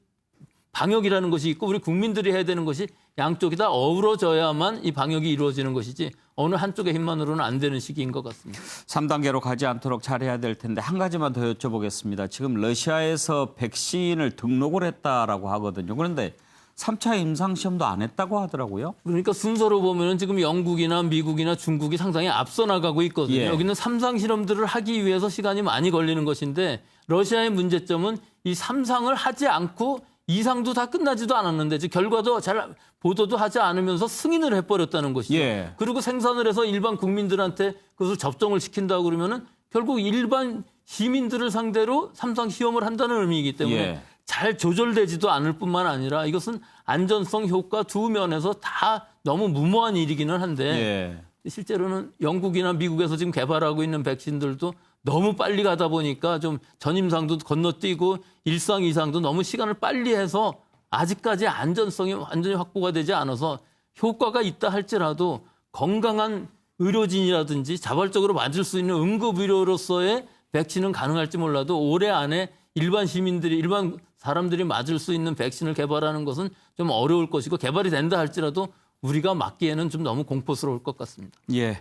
방역이라는 것이 있고 우리 국민들이 해야 되는 것이 양쪽이 다 어우러져야만 이 방역이 이루어지는 것이지 어느 한쪽의 힘만으로는 안 되는 시기인 것 같습니다. 3단계로 가지 않도록 잘해야 될 텐데 한 가지만 더 여쭤보겠습니다. 지금 러시아에서 백신을 등록을 했다라고 하거든요. 그런데 3차 임상시험도 안 했다고 하더라고요. 그러니까 순서로 보면은 지금 영국이나 미국이나 중국이 상당히 앞서 나가고 있거든요. 예. 여기는 3상 실험들을 하기 위해서 시간이 많이 걸리는 것인데 러시아의 문제점은 이 3상을 하지 않고 2상도 다 끝나지도 않았는데 즉 결과도 잘 보도도 하지 않으면서 승인을 해버렸다는 것이죠. 예. 그리고 생산을 해서 일반 국민들한테 그것을 접종을 시킨다고 그러면은 결국 일반 시민들을 상대로 3상 시험을 한다는 의미이기 때문에 예. 잘 조절되지도 않을 뿐만 아니라 이것은 안전성, 효과 두 면에서 다 너무 무모한 일이기는 한데 실제로는 영국이나 미국에서 지금 개발하고 있는 백신들도 너무 빨리 가다 보니까 좀 전임상도 건너뛰고 1상, 2상도 너무 시간을 빨리 해서 아직까지 안전성이 완전히 확보가 되지 않아서 효과가 있다 할지라도 건강한 의료진이라든지 자발적으로 맞을 수 있는 응급의료로서의 백신은 가능할지 몰라도 올해 안에 일반 시민들이 일반 사람들이 맞을 수 있는 백신을 개발하는 것은 좀 어려울 것이고 개발이 된다 할지라도 우리가 맞기에는 좀 너무 공포스러울 것 같습니다. 예,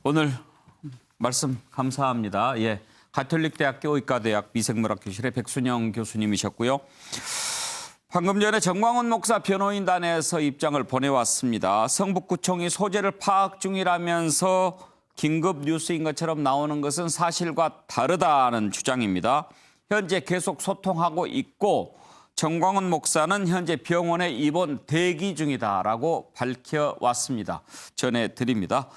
오늘 말씀 감사합니다. 예, 가톨릭대학교 의과대학 미생물학 교실의 백순영 교수님이셨고요. 방금 전에 정광훈 목사 변호인단에서 입장을 보내왔습니다. 성북구청이 소재를 파악 중이라면서 긴급 뉴스인 것처럼 나오는 것은 사실과 다르다는 주장입니다. 현재 계속 소통하고 있고 정광훈 목사는 현재 병원에 입원 대기 중이다라고 밝혀왔습니다. 전해드립니다.